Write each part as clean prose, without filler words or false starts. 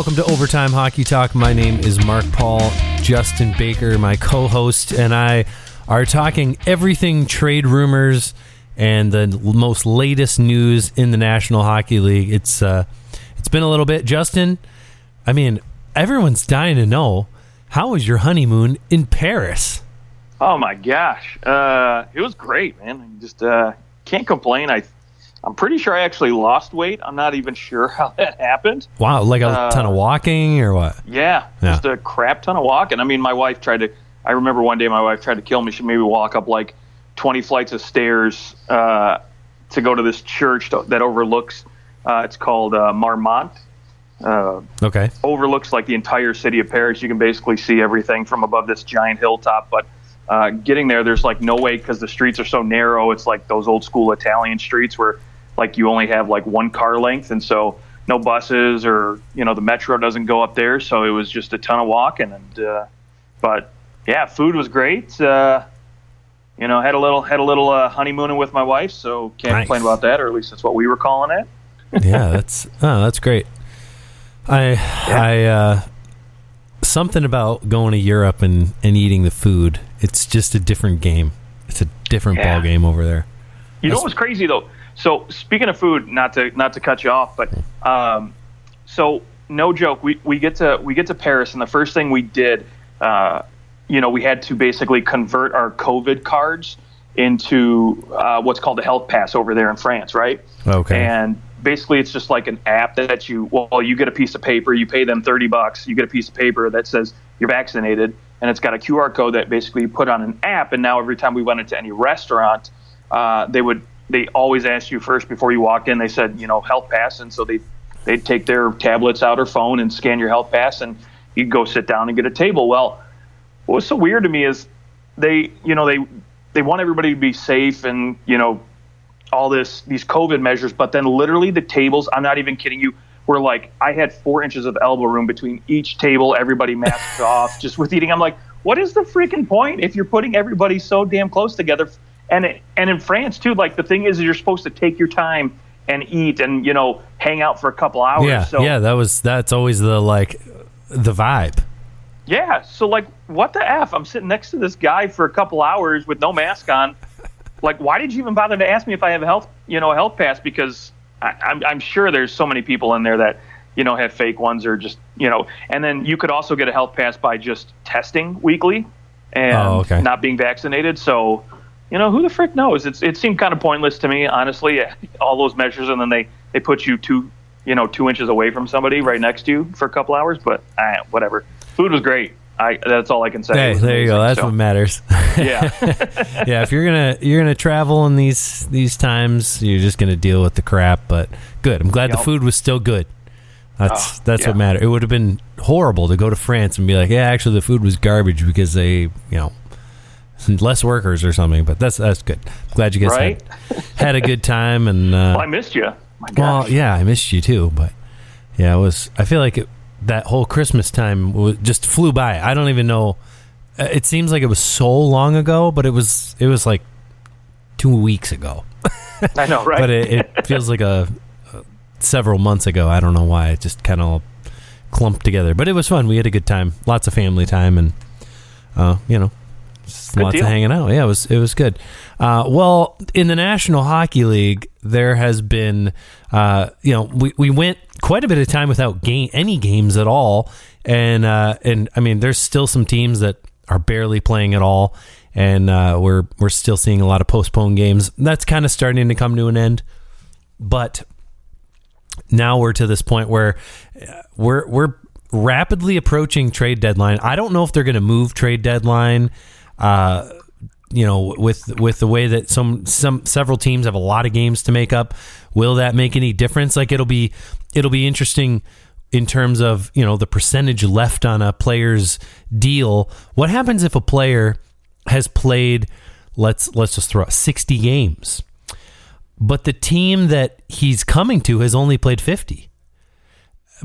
welcome to Overtime Hockey Talk. My name is Mark Paul. Justin Baker, my co-host, and I are talking everything trade rumors and the most latest news in the National Hockey League. It's been a little bit. Justin, I mean, everyone's dying to know, how was your honeymoon in Paris? Oh my gosh, it was great, man. I just can't complain. I'm pretty sure I actually lost weight. I'm not even sure how that happened. Wow, like a ton of walking or what? Yeah, just a crap ton of walking. I mean, I remember one day my wife tried to kill me. She made me walk up like 20 flights of stairs to go to this church that overlooks, it's called Marmont. Okay. Overlooks like the entire city of Paris. You can basically see everything from above this giant hilltop, but getting there's like no way because the streets are so narrow. It's like those old school Italian streets where like you only have like one car length, and so no buses or the metro doesn't go up there. So it was just a ton of walking, and but yeah, food was great. Had a little honeymooning with my wife, so can't complain about that, or at least that's what we were calling it. Yeah, that's great. Something about going to Europe and eating the food. It's just a different game. It's a different ball game over there. You know what was crazy though? So speaking of food, not to cut you off, but so no joke, we get to Paris, and the first thing we did, we had to basically convert our COVID cards into what's called a health pass over there in France, right? Okay. And basically it's just like an app that you get a piece of paper, you pay them $30, you get a piece of paper that says you're vaccinated, and it's got a QR code that basically you put on an app. And now every time we went into any restaurant, they always asked you first before you walk in, they said, health pass. And so they'd take their tablets out or phone and scan your health pass, and you'd go sit down and get a table. Well, what was so weird to me is they want everybody to be safe and, all these COVID measures, but then literally the tables, I'm not even kidding you, were like, I had 4 inches of elbow room between each table, everybody masked off just with eating. I'm like, what is the freaking point if you're putting everybody so damn close together? And in France too, like the thing is you're supposed to take your time and eat and, hang out for a couple hours. Yeah, that's always the vibe. Yeah, so like, what the F? I'm sitting next to this guy for a couple hours with no mask on. Like, why did you even bother to ask me if I have a health pass? Because I'm sure there's so many people in there that, have fake ones or just, and then you could also get a health pass by just testing weekly and not being vaccinated. So, who the frick knows? It seemed kind of pointless to me, honestly, all those measures. And then they put you 2 inches away from somebody right next to you for a couple hours, but whatever. Food was great. That's all I can say. Hey, there you go. That's what matters. Yeah. Yeah. If you're gonna travel in these times, you're just gonna deal with the crap. But good. I'm glad the food was still good. That's what mattered. It would have been horrible to go to France and be like, yeah, actually the food was garbage because they, less workers or something. But that's good. I'm glad you guys had a good time. And well, I missed you. My gosh. Well, yeah, I missed you too. But yeah, it was. I feel like that whole Christmas time just flew by. I don't even know. It seems like it was so long ago, but it was like 2 weeks ago. I know, right? But it feels like several months ago. I don't know why. It just kind of clumped together. But it was fun. We had a good time. Lots of family time and, lots of hanging out. Yeah, it was good. Well, in the National Hockey League, there has been, we went quite a bit of time without any games at all, and I mean, there's still some teams that are barely playing at all, and we're still seeing a lot of postponed games. That's kind of starting to come to an end, but now we're to this point where we're rapidly approaching trade deadline. I don't know if they're going to move trade deadline. With the way that several teams have a lot of games to make up, will that make any difference? Like it'll be interesting in terms of, the percentage left on a player's deal. What happens if a player has played, let's just throw out 60 games, but the team that he's coming to has only played 50?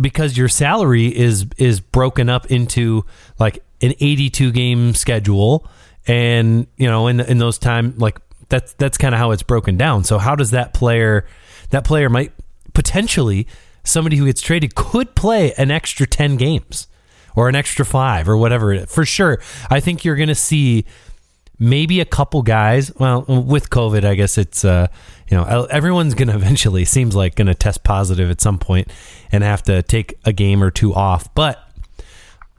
Because your salary is broken up into like an 82 game schedule. And, in those time, like that's kind of how it's broken down. So how does that player might potentially somebody who gets traded could play an extra 10 games or an extra 5 or whatever. For sure, I think you're going to see maybe a couple guys. Well, with COVID, I guess it's, everyone's going to eventually, seems like, going to test positive at some point and have to take a game or two off. But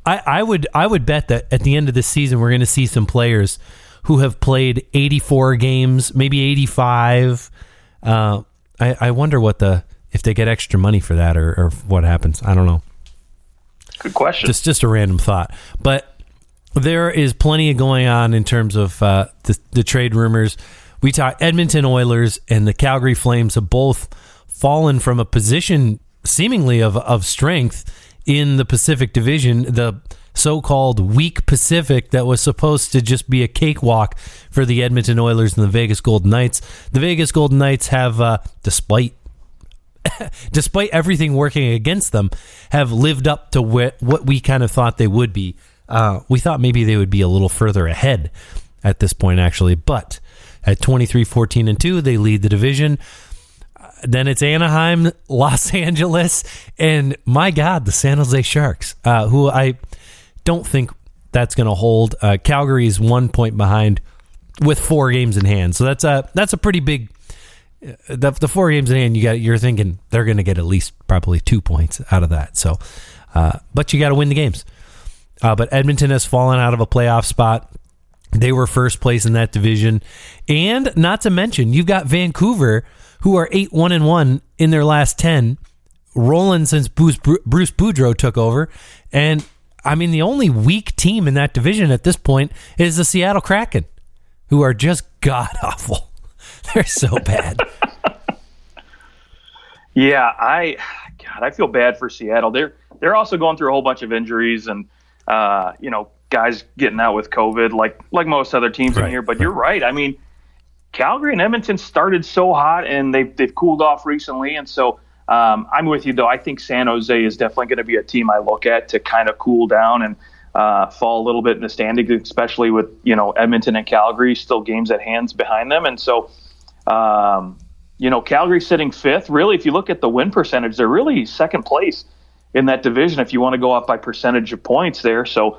I would bet that at the end of the season, we're going to see some players who have played 84 games, maybe 85. I wonder if they get extra money for that or what happens. I don't know. Good question. Just a random thought. But there is plenty of going on in terms of the trade rumors. We talk Edmonton Oilers and the Calgary Flames have both fallen from a position seemingly of strength in the Pacific Division, the so-called weak Pacific that was supposed to just be a cakewalk for the Edmonton Oilers and the Vegas Golden Knights. The Vegas Golden Knights have, despite everything working against them, have lived up to what we kind of thought they would be. We thought maybe they would be a little further ahead at this point, actually. But at 23-14-2, they lead the division. Then it's Anaheim, Los Angeles, and my God, the San Jose Sharks, who I don't think that's going to hold. Calgary is 1 point behind with 4 games in hand, so that's a pretty big. The 4 games in hand, you're thinking they're going to get at least probably 2 points out of that. So, but you got to win the games. But Edmonton has fallen out of a playoff spot. They were first place in that division, and not to mention you've got Vancouver, who are 8-1-1 in their last 10, rolling since Bruce Boudreau took over. And, I mean, the only weak team in that division at this point is the Seattle Kraken, who are just god-awful. They're so bad. Yeah, I feel bad for Seattle. They're also going through a whole bunch of injuries and, guys getting out with COVID like most other teams in here. But you're right. I mean, Calgary and Edmonton started so hot, and they've cooled off recently. And so I'm with you, though. I think San Jose is definitely going to be a team I look at to kind of cool down and fall a little bit in the standings, especially with, Edmonton and Calgary still games at hands behind them. And so, Calgary sitting 5th. Really, if you look at the win percentage, they're really second place in that division if you want to go up by percentage of points there. So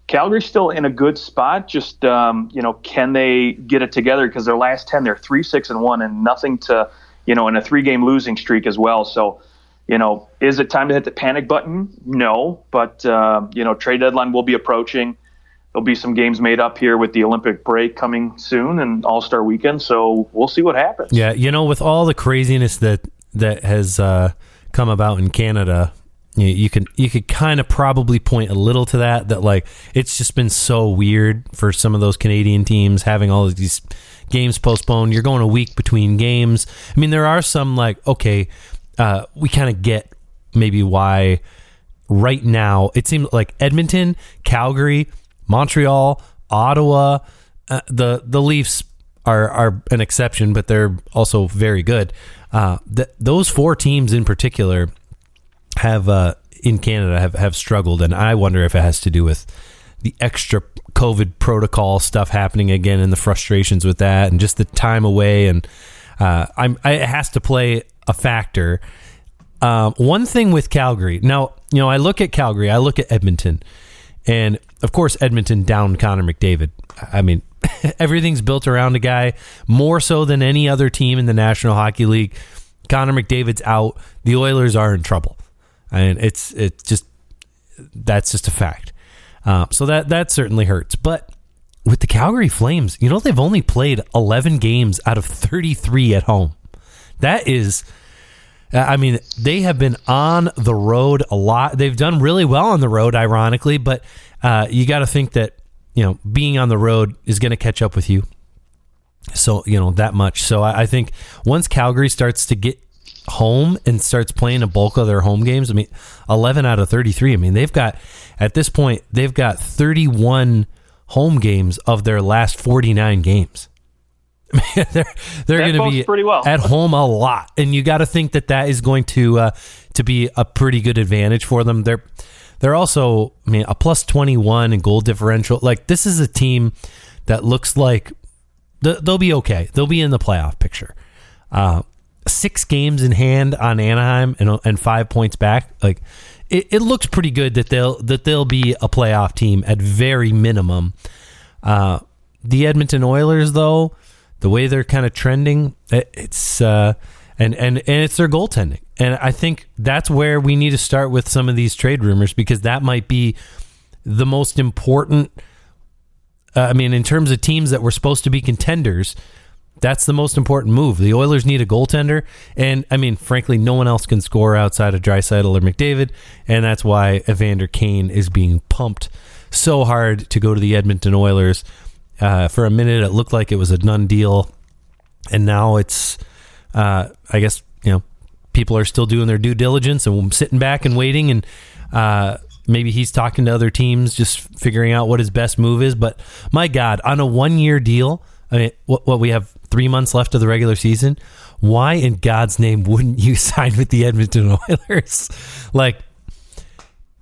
Calgary's still in a good spot. Just, can they get it together? Because their last 10, they're 3-6-1 and nothing to, in a 3-game losing streak as well. So, is it time to hit the panic button? No, but, trade deadline will be approaching. There'll be some games made up here with the Olympic break coming soon and All-Star weekend. So we'll see what happens. Yeah. With all the craziness that has come about in Canada, you could kind of probably point a little to that like it's just been so weird for some of those Canadian teams having all of these games postponed. You're going a week between games. I mean, there are some we kind of get maybe why right now it seems like Edmonton, Calgary, Montreal, Ottawa, the Leafs are an exception, but they're also very good. Those 4 teams in particular have in Canada have struggled, and I wonder if it has to do with the extra COVID protocol stuff happening again and the frustrations with that and just the time away, and it has to play a factor. One thing with Calgary, now, I look at Calgary, I look at Edmonton, and of course Edmonton downed Connor McDavid. I mean, everything's built around a guy more so than any other team in the National Hockey League. Connor McDavid's out. The Oilers are in trouble. And that's just a fact. So that certainly hurts. But with the Calgary Flames, they've only played 11 games out of 33 at home. That is, they have been on the road a lot. They've done really well on the road, ironically, but you got to think that, being on the road is going to catch up with you. So, that much. So I think once Calgary starts to get home and starts playing a bulk of their home games, 11 out of 33. At this point, they've got 31 home games of their last 49 games. They're going to be pretty well at home a lot, and you got to think that is going to be a pretty good advantage for them. They're also, a plus 21 in goal differential. Like, this is a team that looks like they'll be okay. They'll be in the playoff picture. 6 games in hand on Anaheim and 5 points back. Like it looks pretty good that they'll be a playoff team at very minimum. The Edmonton Oilers, though, the way they're kind of trending, it's and it's their goaltending, and I think that's where we need to start with some of these trade rumors, because that might be the most important. In terms of teams that were supposed to be contenders, that's the most important move. The Oilers need a goaltender, and frankly, no one else can score outside of Draisaitl or McDavid, and that's why Evander Kane is being pumped so hard to go to the Edmonton Oilers. For a minute, it looked like it was a done deal, and now it's, I guess, people are still doing their due diligence and sitting back and waiting, and maybe he's talking to other teams, just figuring out what his best move is. But my God, on a 1-year deal, what we have 3 months left of the regular season, why in God's name wouldn't you sign with the Edmonton Oilers? Like,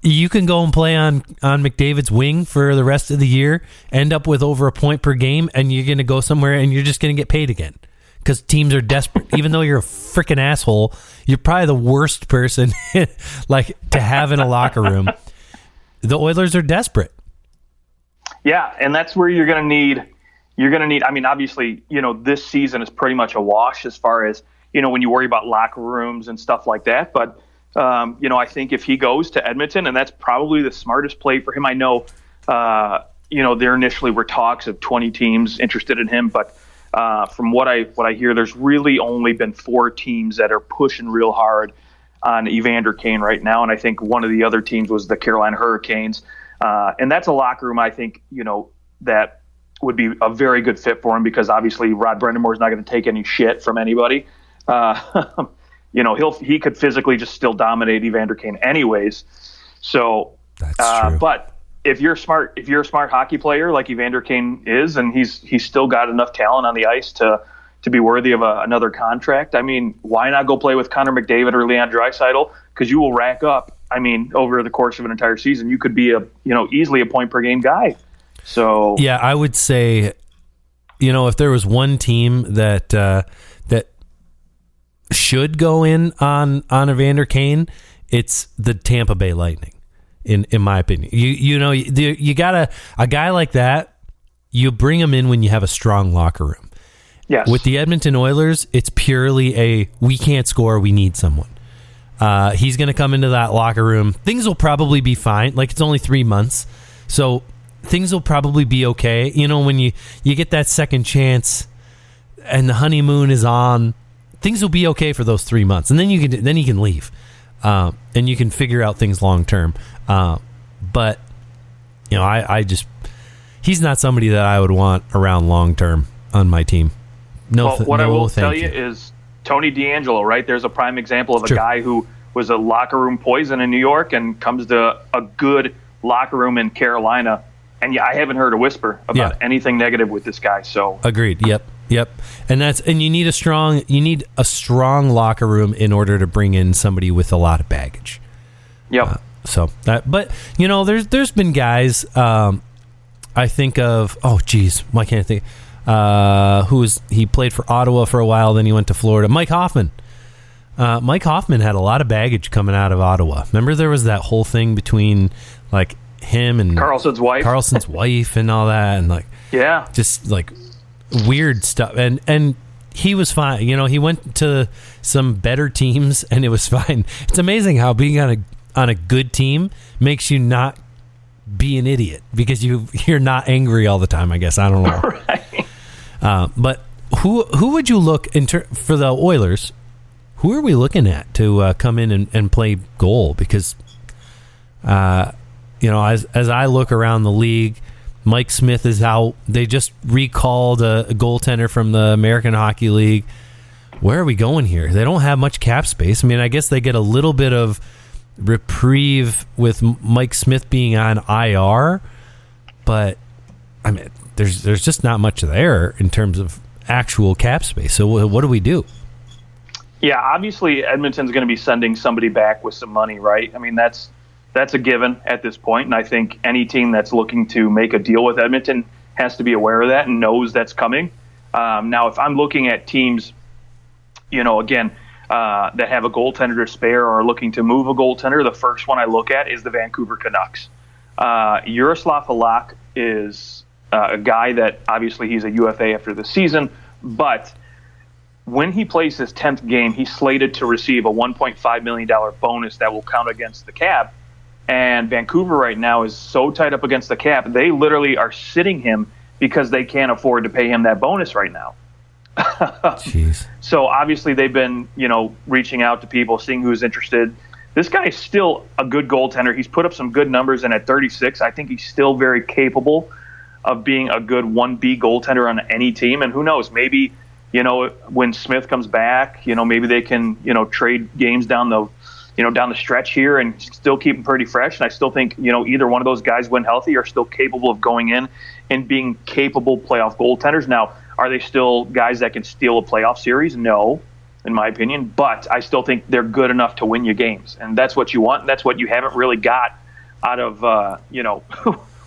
you can go and play on McDavid's wing for the rest of the year, end up with over a point per game, and you're going to go somewhere and you're just going to get paid again because teams are desperate. Even though you're a freaking asshole, you're probably the worst person like to have in a locker room. The Oilers are desperate. Yeah, and that's where you're going to need. Obviously, this season is pretty much a wash as far as, when you worry about locker rooms and stuff like that. But I think if he goes to Edmonton, and that's probably the smartest play for him. I know, there initially were talks of 20 teams interested in him, but from what I hear, there's really only been 4 teams that are pushing real hard on Evander Kane right now, and I think one of the other teams was the Carolina Hurricanes, and that's a locker room I think that would be a very good fit for him, because obviously Rod Brind'Amour is not going to take any shit from anybody. He could physically just still dominate Evander Kane anyways. So that's true. But if you're a smart hockey player like Evander Kane is, and he's still got enough talent on the ice to be worthy of another contract, why not go play with Connor McDavid or Leon Draisaitl? Because you will rack up. Over the course of an entire season, you could be easily a point per game guy. So yeah, I would say, if there was one team that should go in on Evander Kane, it's the Tampa Bay Lightning, in my opinion. You got a guy like that, you bring him in when you have a strong locker room. Yes. With the Edmonton Oilers, it's purely we can't score, we need someone. He's going to come into that locker room. Things will probably be fine. Like, it's only 3 months, so things will probably be okay. When you get that second chance and the honeymoon is on, things will be okay for those 3 months, and then you can leave, and you can figure out things long term. But he's not somebody that I would want around long term on my team. What I will tell you is Tony DeAngelo, right? There's a prime example of a guy who was a locker room poison in New York and comes to a good locker room in Carolina, and I haven't heard a whisper about anything negative with this guy. So agreed. Yep. And you need a strong locker room in order to bring in somebody with a lot of baggage. Yep. There's been guys. I think of, why can't I think? He played for Ottawa for a while, then he went to Florida. Mike Hoffman. Mike Hoffman had a lot of baggage coming out of Ottawa. Remember, there was that whole thing between like him and Carlson's wife and all that, and just like weird stuff. And he was fine. He went to some better teams, and it was fine. It's amazing how being on a good team makes you not be an idiot, because you're not angry all the time, I guess. I don't know. Right. But who would you look for the Oilers? Who are we looking at to come in and play goal? Because as I look around the league, Mike Smith is out. They just recalled a goaltender from the American Hockey League. Where are we going here? They don't have much cap space. I guess they get a little bit of reprieve with Mike Smith being on IR, but there's just not much there in terms of actual cap space. So what do we do? Yeah, obviously Edmonton's going to be sending somebody back with some money, right? That's a given at this point, and I think any team that's looking to make a deal with Edmonton has to be aware of that and knows that's coming. Now, if I'm looking at teams again, that have a goaltender to spare or are looking to move a goaltender, the first one I look at is the Vancouver Canucks. Yaroslav Halak is a guy that obviously he's a UFA after the season, but when he plays his 10th game, he's slated to receive a $1.5 million bonus that will count against the cap. And Vancouver right now is so tight up against the cap, they literally are sitting him because they can't afford to pay him that bonus right now. Jeez. So obviously they've been, reaching out to people, seeing who's interested. This guy is still a good goaltender. He's put up some good numbers, and at 36, I think he's still very capable of being a good 1B goaltender on any team. And who knows, maybe, when Smith comes back, maybe they can, trade games down the stretch here and still keep him pretty fresh. And I still think, either one of those guys, when healthy, are still capable of going in and being capable playoff goaltenders. Now, are they still guys that can steal a playoff series? No, in my opinion. But I still think they're good enough to win you games. And that's what you want. And that's what you haven't really got out of,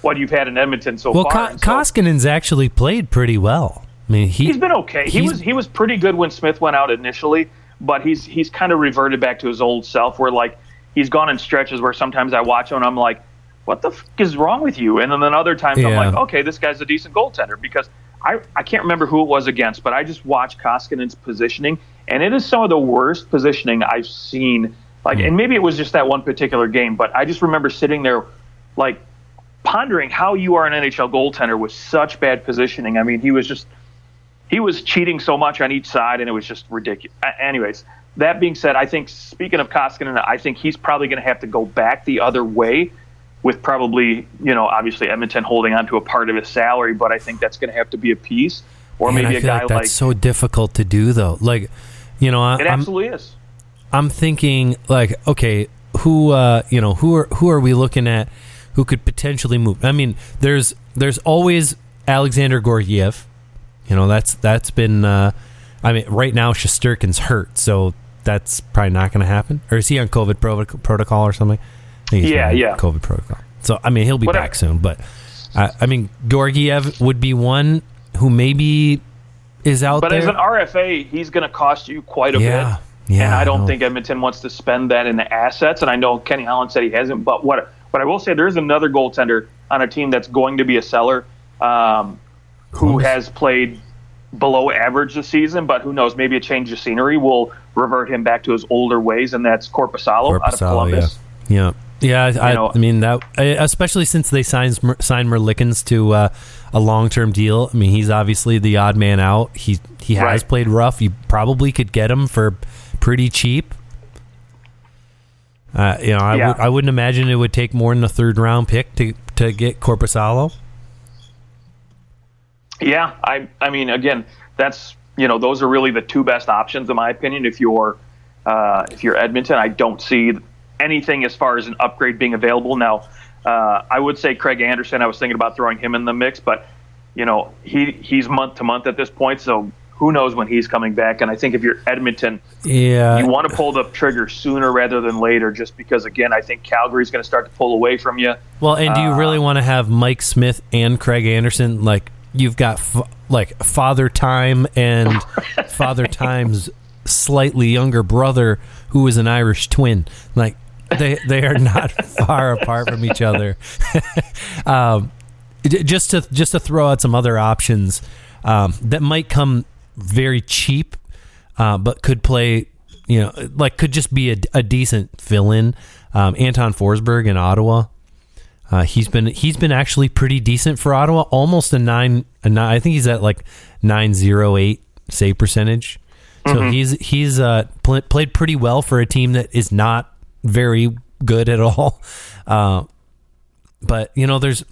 what you've had in Edmonton so far. Well, Koskinen's actually played pretty well. I mean, he's been okay. He was pretty good when Smith went out initially, but he's kind of reverted back to his old self where, like, he's gone in stretches where sometimes I watch him and I'm like, what the f*** is wrong with you? And then other times I'm like, okay, this guy's a decent goaltender, because I can't remember who it was against, but I just watched Koskinen's positioning, and it is some of the worst positioning I've seen. Like, and maybe it was just that one particular game, but I just remember sitting there, like, pondering how you are an NHL goaltender with such bad positioning. I mean, he was cheating so much on each side, and it was just ridiculous. Anyways, that being said, I think, speaking of Koskinen, I think he's probably going to have to go back the other way, with probably, obviously Edmonton holding on to a part of his salary, but I think that's going to have to be a piece, or maybe a guy like that's so difficult to do, though. Like, it absolutely is. I'm thinking, like, okay, who are we looking at who could potentially move? I mean, there's always Alexander Georgiev. That's been. I mean, right now Shesterkin's hurt, so that's probably not going to happen. Or is he on COVID protocol or something? Yeah. COVID protocol. So, I mean, he'll be back soon. But, I mean, Georgiev would be one who maybe is out there. But as an RFA, he's going to cost you quite a bit. Yeah, and I don't think Edmonton wants to spend that in the assets. And I know Kenny Holland said he hasn't. But what I will say, there's another goaltender on a team that's going to be a seller who has played below average this season. But who knows, maybe a change of scenery will revert him back to his older ways, and that's Korpisalo out of Columbus. Yeah. I mean, that, especially since they signed Merlikins to a long-term deal. I mean, he's obviously the odd man out. He has played rough. You probably could get him for pretty cheap. I wouldn't imagine it would take more than a third-round pick to get Korpisalo. Yeah, I mean, again, that's those are really the two best options in my opinion. If you're Edmonton, I don't see anything as far as an upgrade being available. Now, I would say Craig Anderson. I was thinking about throwing him in the mix, but he's month to month at this point, so who knows when he's coming back. And I think if you're Edmonton, you want to pull the trigger sooner rather than later, just because, again, I think Calgary's going to start to pull away from you. Well, and do you really want to have Mike Smith and Craig Anderson? Like, you've got Father Time and Father Time's slightly younger brother, who is an Irish twin. Like, they are not far apart from each other. Just to throw out some other options that might come very cheap, but could play, could just be a decent fill-in. Anton Forsberg in Ottawa. He's been actually pretty decent for Ottawa. Almost a 9. I think he's at like 9.08 save percentage. So he's played pretty well for a team that is not very good at all. But there's.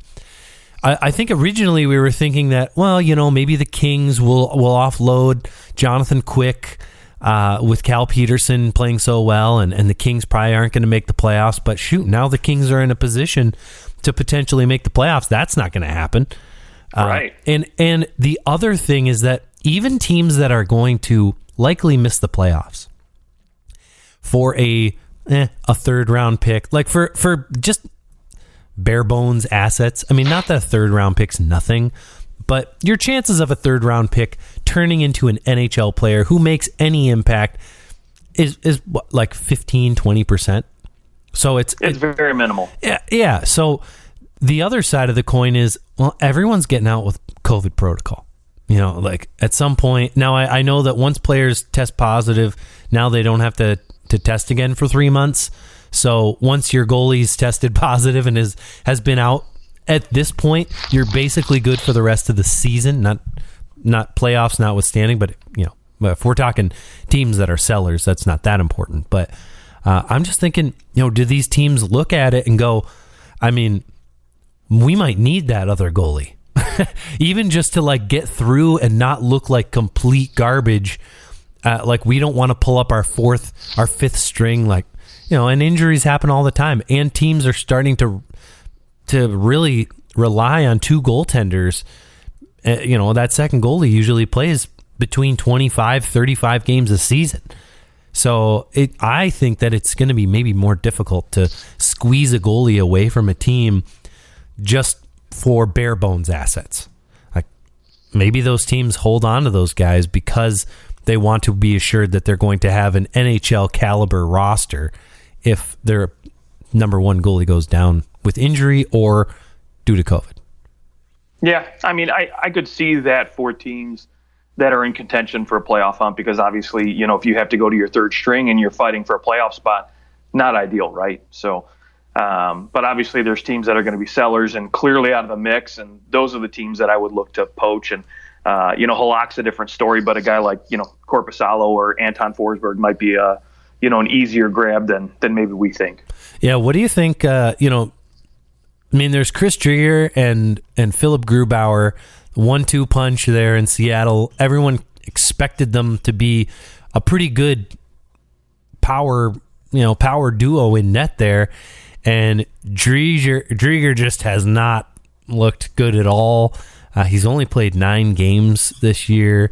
I think originally we were thinking that, well, maybe the Kings will offload Jonathan Quick with Cal Peterson playing so well, and the Kings probably aren't going to make the playoffs. But shoot, now the Kings are in a position to potentially make the playoffs. That's not going to happen. Right. And the other thing is that even teams that are going to likely miss the playoffs for a third round pick, like for just bare bones assets. I mean, not that a third round pick's nothing, But your chances of a third round pick turning into an NHL player who makes any impact is what, like 15-20%. So it's very minimal. Yeah. So the other side of the coin is, well, everyone's getting out with COVID protocol. Like at some point now, I know that once players test positive, now they don't have to test again for 3 months. So once your goalie's tested positive and has been out, at this point, you're basically good for the rest of the season. Not playoffs notwithstanding, but if we're talking teams that are sellers, that's not that important. But I'm just thinking, do these teams look at it and go, I mean, we might need that other goalie, even just to like get through and not look like complete garbage. Like we don't want to pull up our fifth string, like, and injuries happen all the time, and teams are starting to really rely on two goaltenders. That second goalie usually plays between 25, 35 games a season. So I think that it's going to be maybe more difficult to squeeze a goalie away from a team just for bare bones assets. Like maybe those teams hold on to those guys because they want to be assured that they're going to have an NHL caliber roster if their number one goalie goes down with injury or due to COVID. Yeah, I mean, I could see that for teams that are in contention for a playoff hunt, because obviously, if you have to go to your third string and you're fighting for a playoff spot, not ideal, right? So, but obviously there's teams that are going to be sellers and clearly out of the mix, and those are the teams that I would look to poach. And, Halak's a different story, but a guy like, Korpisalo or Anton Forsberg might be an easier grab than maybe we think. Yeah, what do you think, there's Chris Driedger and Philip Grubauer, 1-2 punch there in Seattle. Everyone expected them to be a pretty good power duo in net there. And Driedger just has not looked good at all. He's only played 9 games this year.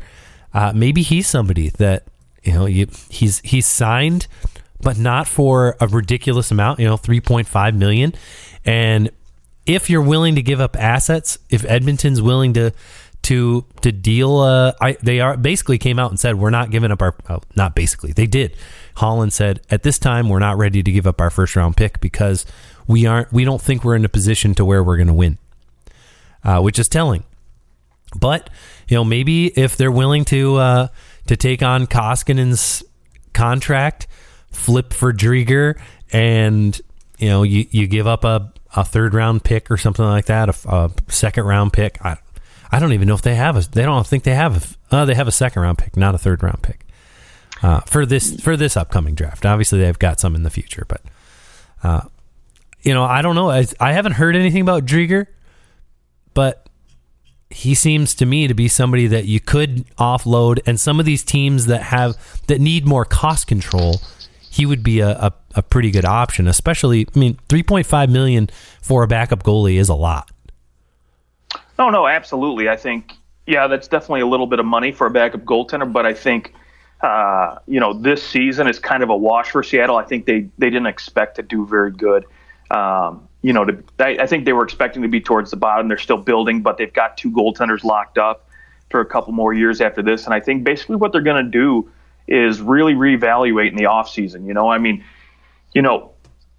Maybe he's somebody that, he's signed, but not for a ridiculous amount, $3.5 million. And if you're willing to give up assets, if Edmonton's willing to deal, they are basically came out and said, we're not giving up not basically, they did. Holland said, at this time, we're not ready to give up our first round pick because we don't think we're in a position to where we're going to win, which is telling. But, maybe if they're willing to take on Koskinen's contract, flip for Driedger, and, you give up a third round pick or something like that, a second round pick. I don't even know if they have they have a second round pick, not a third round pick for this upcoming draft. Obviously they've got some in the future, but I don't know. I haven't heard anything about Driedger, but he seems to me to be somebody that you could offload, and some of these teams that need more cost control, he would be a pretty good option, especially, $3.5 million for a backup goalie is a lot. No, absolutely. I think, that's definitely a little bit of money for a backup goaltender, but I think, this season is kind of a wash for Seattle. I think they didn't expect to do very good. I think they were expecting to be towards the bottom. They're still building, but they've got 2 goaltenders locked up for a couple more years after this. And I think basically what they're going to do is really reevaluate in the offseason.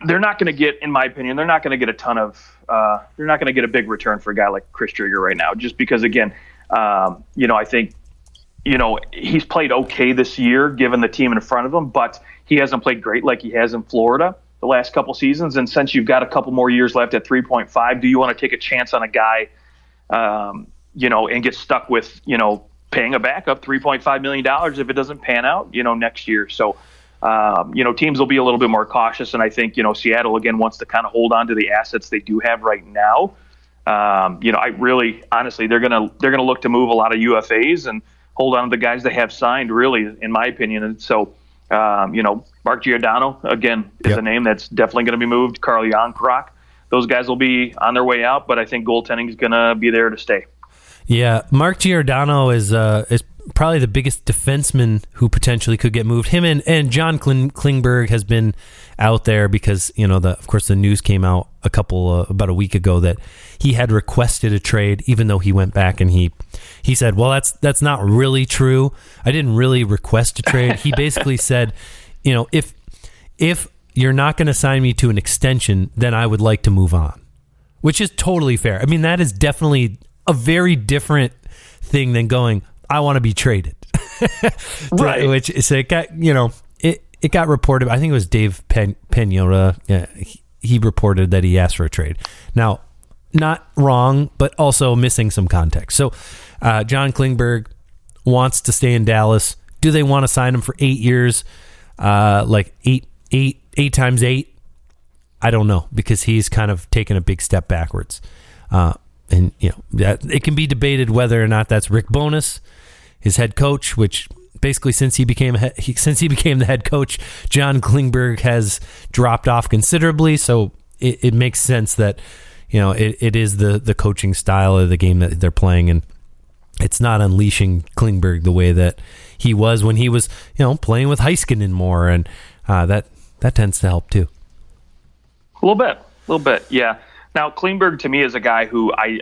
They're not going to get, in my opinion, they're not going to get a ton of, they're not going to get a big return for a guy like Chris Driedger right now, just because, again, I think, he's played okay this year given the team in front of him, but he hasn't played great like he has in Florida the last couple seasons. And since you've got a couple more years left at 3.5, do you want to take a chance on a guy, and get stuck with, paying a backup $3.5 million if it doesn't pan out, next year? So, teams will be a little bit more cautious. And I think, Seattle, again, wants to kind of hold on to the assets they do have right now. I really, honestly, they're going to look to move a lot of UFAs and hold on to the guys they have signed, really, in my opinion. And so, Mark Giordano, again, is a name that's definitely going to be moved. Carl Jarnkrok, those guys will be on their way out, but I think goaltending is going to be there to stay. Yeah, Mark Giordano is probably the biggest defenseman who potentially could get moved. Him and John Klingberg has been out there because, of course, the news came out about a week ago that he had requested a trade, even though he went back and he said, well, that's not really true. I didn't really request a trade. He basically said, if you're not going to sign me to an extension, then I would like to move on, which is totally fair. I mean, that is definitely a very different thing than going, I want to be traded. Right. Which so it got, it got reported. I think it was Dave Pagnotta. Yeah, he reported that he asked for a trade. Now, not wrong, but also missing some context. So, John Klingberg wants to stay in Dallas. Do they want to sign him for 8 years? Like eight times 8? I don't know, because he's kind of taken a big step backwards. And it can be debated whether or not that's Rick Bowness, his head coach, which basically since he became the head coach, John Klingberg has dropped off considerably. So it makes sense that it is the coaching style of the game that they're playing, and it's not unleashing Klingberg the way that he was when he was playing with Heiskanen more, and that tends to help too. A little bit, yeah. Now, Klingberg to me is a guy who and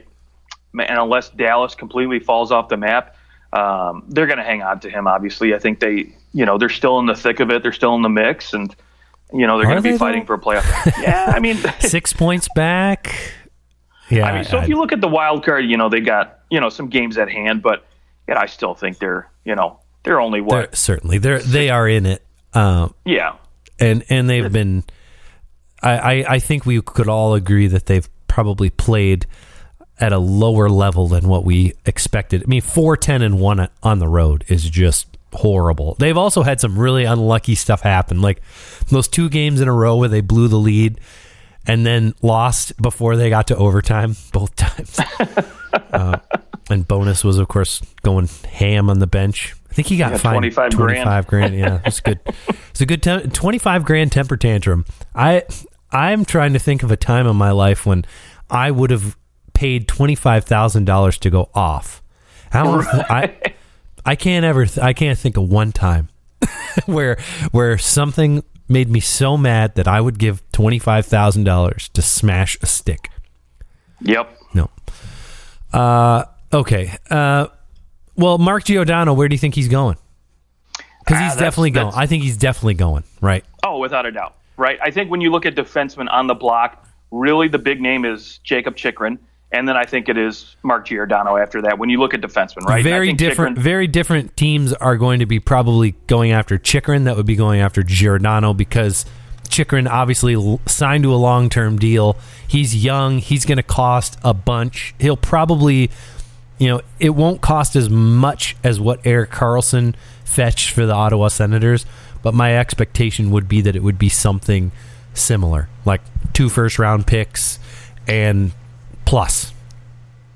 unless Dallas completely falls off the map, they're going to hang on to him. Obviously, I think they're still in the thick of it. They're still in the mix, and they're going to be fighting for a playoff. Yeah, I mean, 6 points back. Yeah, I mean, so if you look at the wild card, they got some games at hand, but I still think they're only what certainly they are in it. Yeah, and they've been. I think we could all agree that they've probably played at a lower level than what we expected. I mean, 4-10-1 on the road is just horrible. They've also had some really unlucky stuff happen, like those 2 games in a row where they blew the lead and then lost before they got to overtime both times. And Bonus was, of course, going ham on the bench. I think he got fined $25 grand. Yeah, it's good. It's a good $25,000 temper tantrum. I'm trying to think of a time in my life when I would have paid $25,000 to go off. I can't think of one time where something made me so mad that I would give $25,000 to smash a stick. Yep. No. Okay. Well, Mark Giordano, where do you think he's going? Because he's definitely going. I think he's definitely going, right? Oh, without a doubt. Right. I think when you look at defensemen on the block, really the big name is Jacob Chychrun, and then I think it is Mark Giordano after that. When you look at defensemen, right? Very different teams are going to be probably going after Chychrun that would be going after Giordano, because Chychrun obviously signed to a long-term deal. He's young. He's going to cost a bunch. He'll probably, it won't cost as much as what Erik Karlsson fetched for the Ottawa Senators, but my expectation would be that it would be something similar, like 2 first-round picks and plus.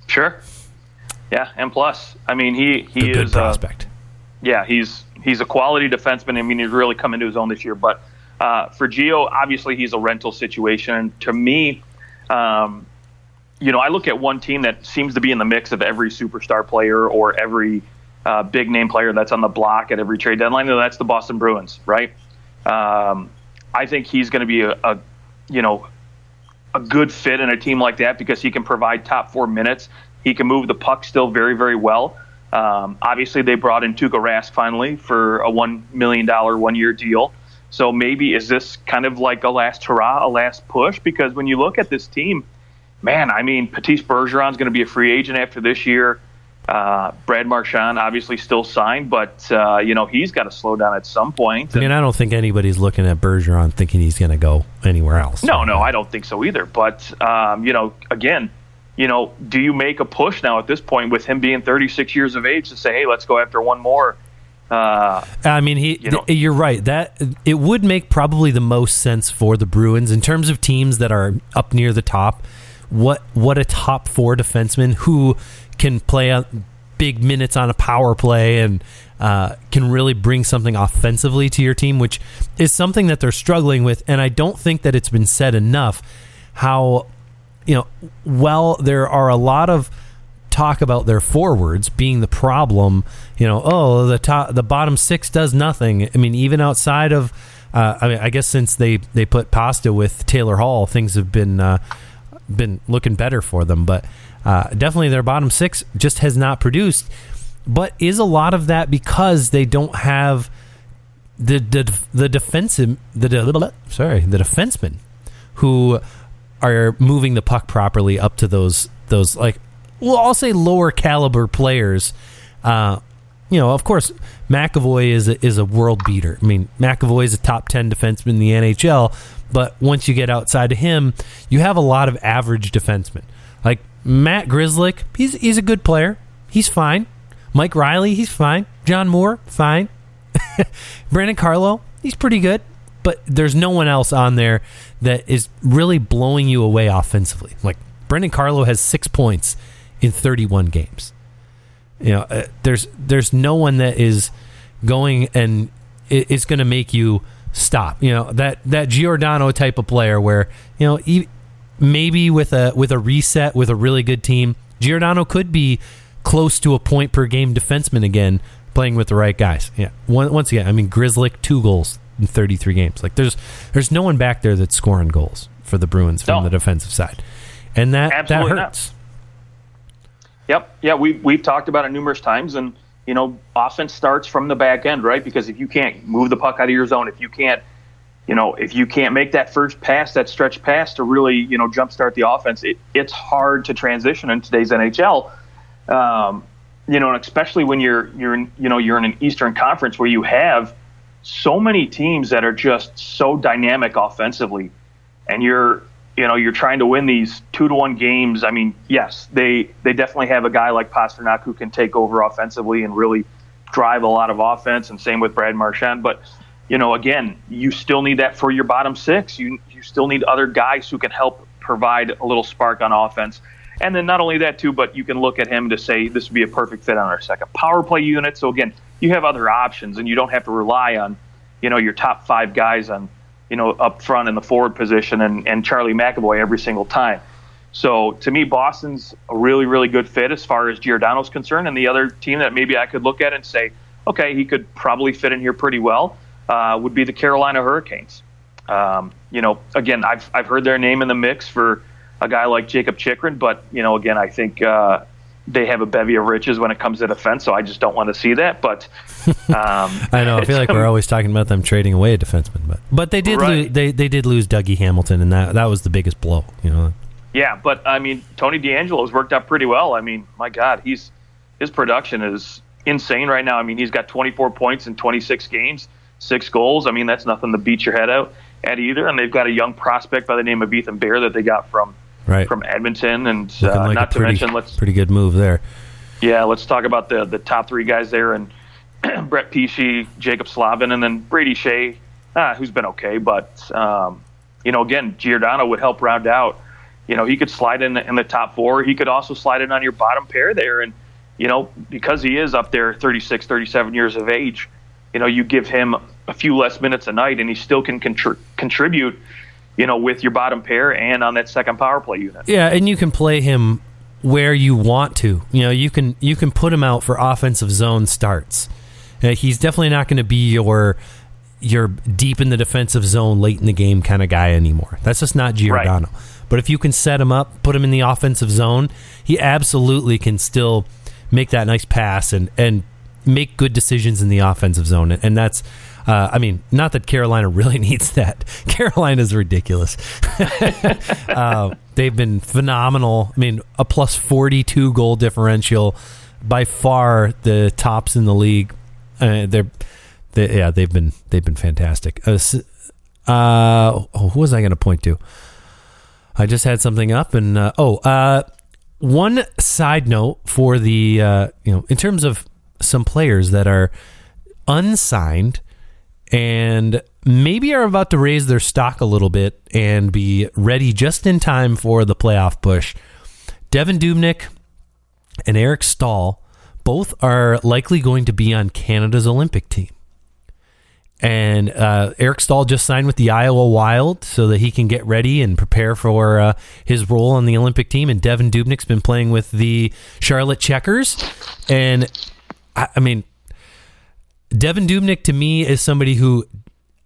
Sure. Yeah, and plus. I mean, he is a good prospect. He's a quality defenseman. I mean, he's really come into his own this year. But for Gio, obviously, he's a rental situation. And to me, I look at one team that seems to be in the mix of every superstar player or every big name player that's on the block at every trade deadline, and that's the Boston Bruins, right? I think he's going to be a good fit in a team like that because he can provide top 4 minutes. He can move the puck still very, very well. Obviously, they brought in Tuukka Rask finally for a $1 million 1-year deal. So maybe is this kind of like a last hurrah, a last push? Because when you look at this team, man, I mean, Patrice Bergeron's going to be a free agent after this year. Brad Marchand obviously still signed, but he's got to slow down at some point. I mean, I don't think anybody's looking at Bergeron thinking he's going to go anywhere else. No, I don't think so either. But again, do you make a push now at this point with him being 36 years of age to say, hey, let's go after one more? I mean, you're right. That it would make probably the most sense for the Bruins in terms of teams that are up near the top. What a top 4 defenseman who can play big minutes on a power play and can really bring something offensively to your team, which is something that they're struggling with. And I don't think that it's been said enough how, well, there are a lot of talk about their forwards being the problem. The bottom six does nothing. I mean, even outside of, I guess since they put Pasta with Taylor Hall, things have been looking better for them. But definitely their bottom six just has not produced. But is a lot of that because they don't have the defensemen who are moving the puck properly up to those I'll say lower caliber players. Of course, McAvoy is a world beater. I mean, McAvoy is a top 10 defenseman in the NHL, but once you get outside of him, you have a lot of average defensemen. Like Matt Grzelcyk, he's a good player. He's fine. Mike Riley, he's fine. John Moore, fine. Brandon Carlo, he's pretty good. But there's no one else on there that is really blowing you away offensively. Like Brandon Carlo has 6 points in 31 games. There's no one that is going and is going to make you stop. That Giordano type of player where maybe with a reset with a really good team, Giordano could be close to a point per game defenseman again, playing with the right guys. Yeah. Once again, I mean, Grzelcyk 2 goals in 33 games. Like there's no one back there that's scoring goals for the Bruins from the defensive side, and that hurts. Yep. Yeah, we've talked about it numerous times, and offense starts from the back end, right? Because if you can't move the puck out of your zone, if you can't make that first pass, that stretch pass to really jumpstart the offense, it's hard to transition in today's NHL. And especially when you're in an Eastern Conference where you have so many teams that are just so dynamic offensively, and you're trying to win these 2-1 games. I mean, yes, they definitely have a guy like Pastrnak who can take over offensively and really drive a lot of offense, and same with Brad Marchand. But again, you still need that for your bottom six. You still need other guys who can help provide a little spark on offense. And then not only that too, but you can look at him to say this would be a perfect fit on our second power play unit. So again, you have other options, and you don't have to rely on, your top 5 guys on, up front in the forward position and Charlie McAvoy every single time. So to me, Boston's a really, really good fit as far as Giordano's concerned. And the other team that maybe I could look at and say, okay, he could probably fit in here pretty well, would be the Carolina Hurricanes. Again, I've heard their name in the mix for a guy like Jacob Chychrun, but again, I think they have a bevy of riches when it comes to defense, so I just don't want to see that. But I know, I feel like we're always talking about them trading away a defenseman, but they did they did lose Dougie Hamilton, and that was the biggest blow. Yeah, but I mean, Tony DeAngelo's worked out pretty well. I mean, my God, his production is insane right now. I mean, he's got 24 points in 26 games, 6 goals. I mean, that's nothing to beat your head out at either. And they've got a young prospect by the name of Ethan Bear that they got from Edmonton, and like not to mention, pretty good move there. Yeah, let's talk about the top 3 guys there, and Brett Pesce, Jacob Slavin, and then Brady Shea, who's been okay, but again, Giordano would help round out. He could slide in the top 4. He could also slide in on your bottom pair there, and because he is up there 36, 37 years of age, you give him a few less minutes a night, and he still can contribute. With your bottom pair and on that second power play unit. Yeah, and you can play him where you want to. You can put him out for offensive zone starts. He's definitely not going to be your deep in the defensive zone late in the game kind of guy anymore. That's just not Giordano. Right. But if you can set him up, put him in the offensive zone, he absolutely can still make that nice pass and make good decisions in the offensive zone. And that's not that Carolina really needs that. Carolina's ridiculous. They've been phenomenal. I mean, a plus 42 goal differential, by far the tops in the league. They've been fantastic. Who was I going to point to? I just had something up, and one side note for the in terms of some players that are unsigned and maybe are about to raise their stock a little bit and be ready just in time for the playoff push. Devin Dubnyk and Eric Staal both are likely going to be on Canada's Olympic team. And Eric Stahl just signed with the Iowa Wild so that he can get ready and prepare for his role on the Olympic team. And Devin Dubnik's been playing with the Charlotte Checkers. And, I mean, Devin Dubnyk to me is somebody who,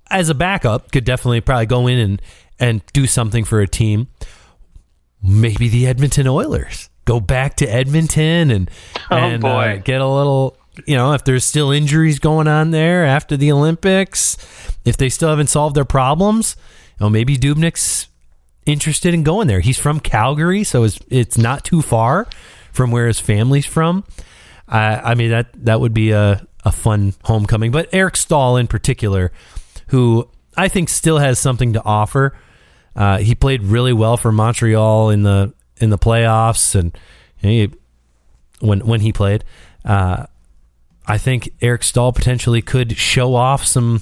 as a backup, could definitely probably go in and do something for a team. Maybe the Edmonton Oilers. Go back to Edmonton and get a little... if there's still injuries going on there after the Olympics, if they still haven't solved their problems, maybe Dubnyk's interested in going there. He's from Calgary, so it's not too far from where his family's from. I mean, that would be a fun homecoming. But Eric Stahl in particular, who I think still has something to offer. He played really well for Montreal in the playoffs, and when he played. I think Eric Stahl potentially could show off some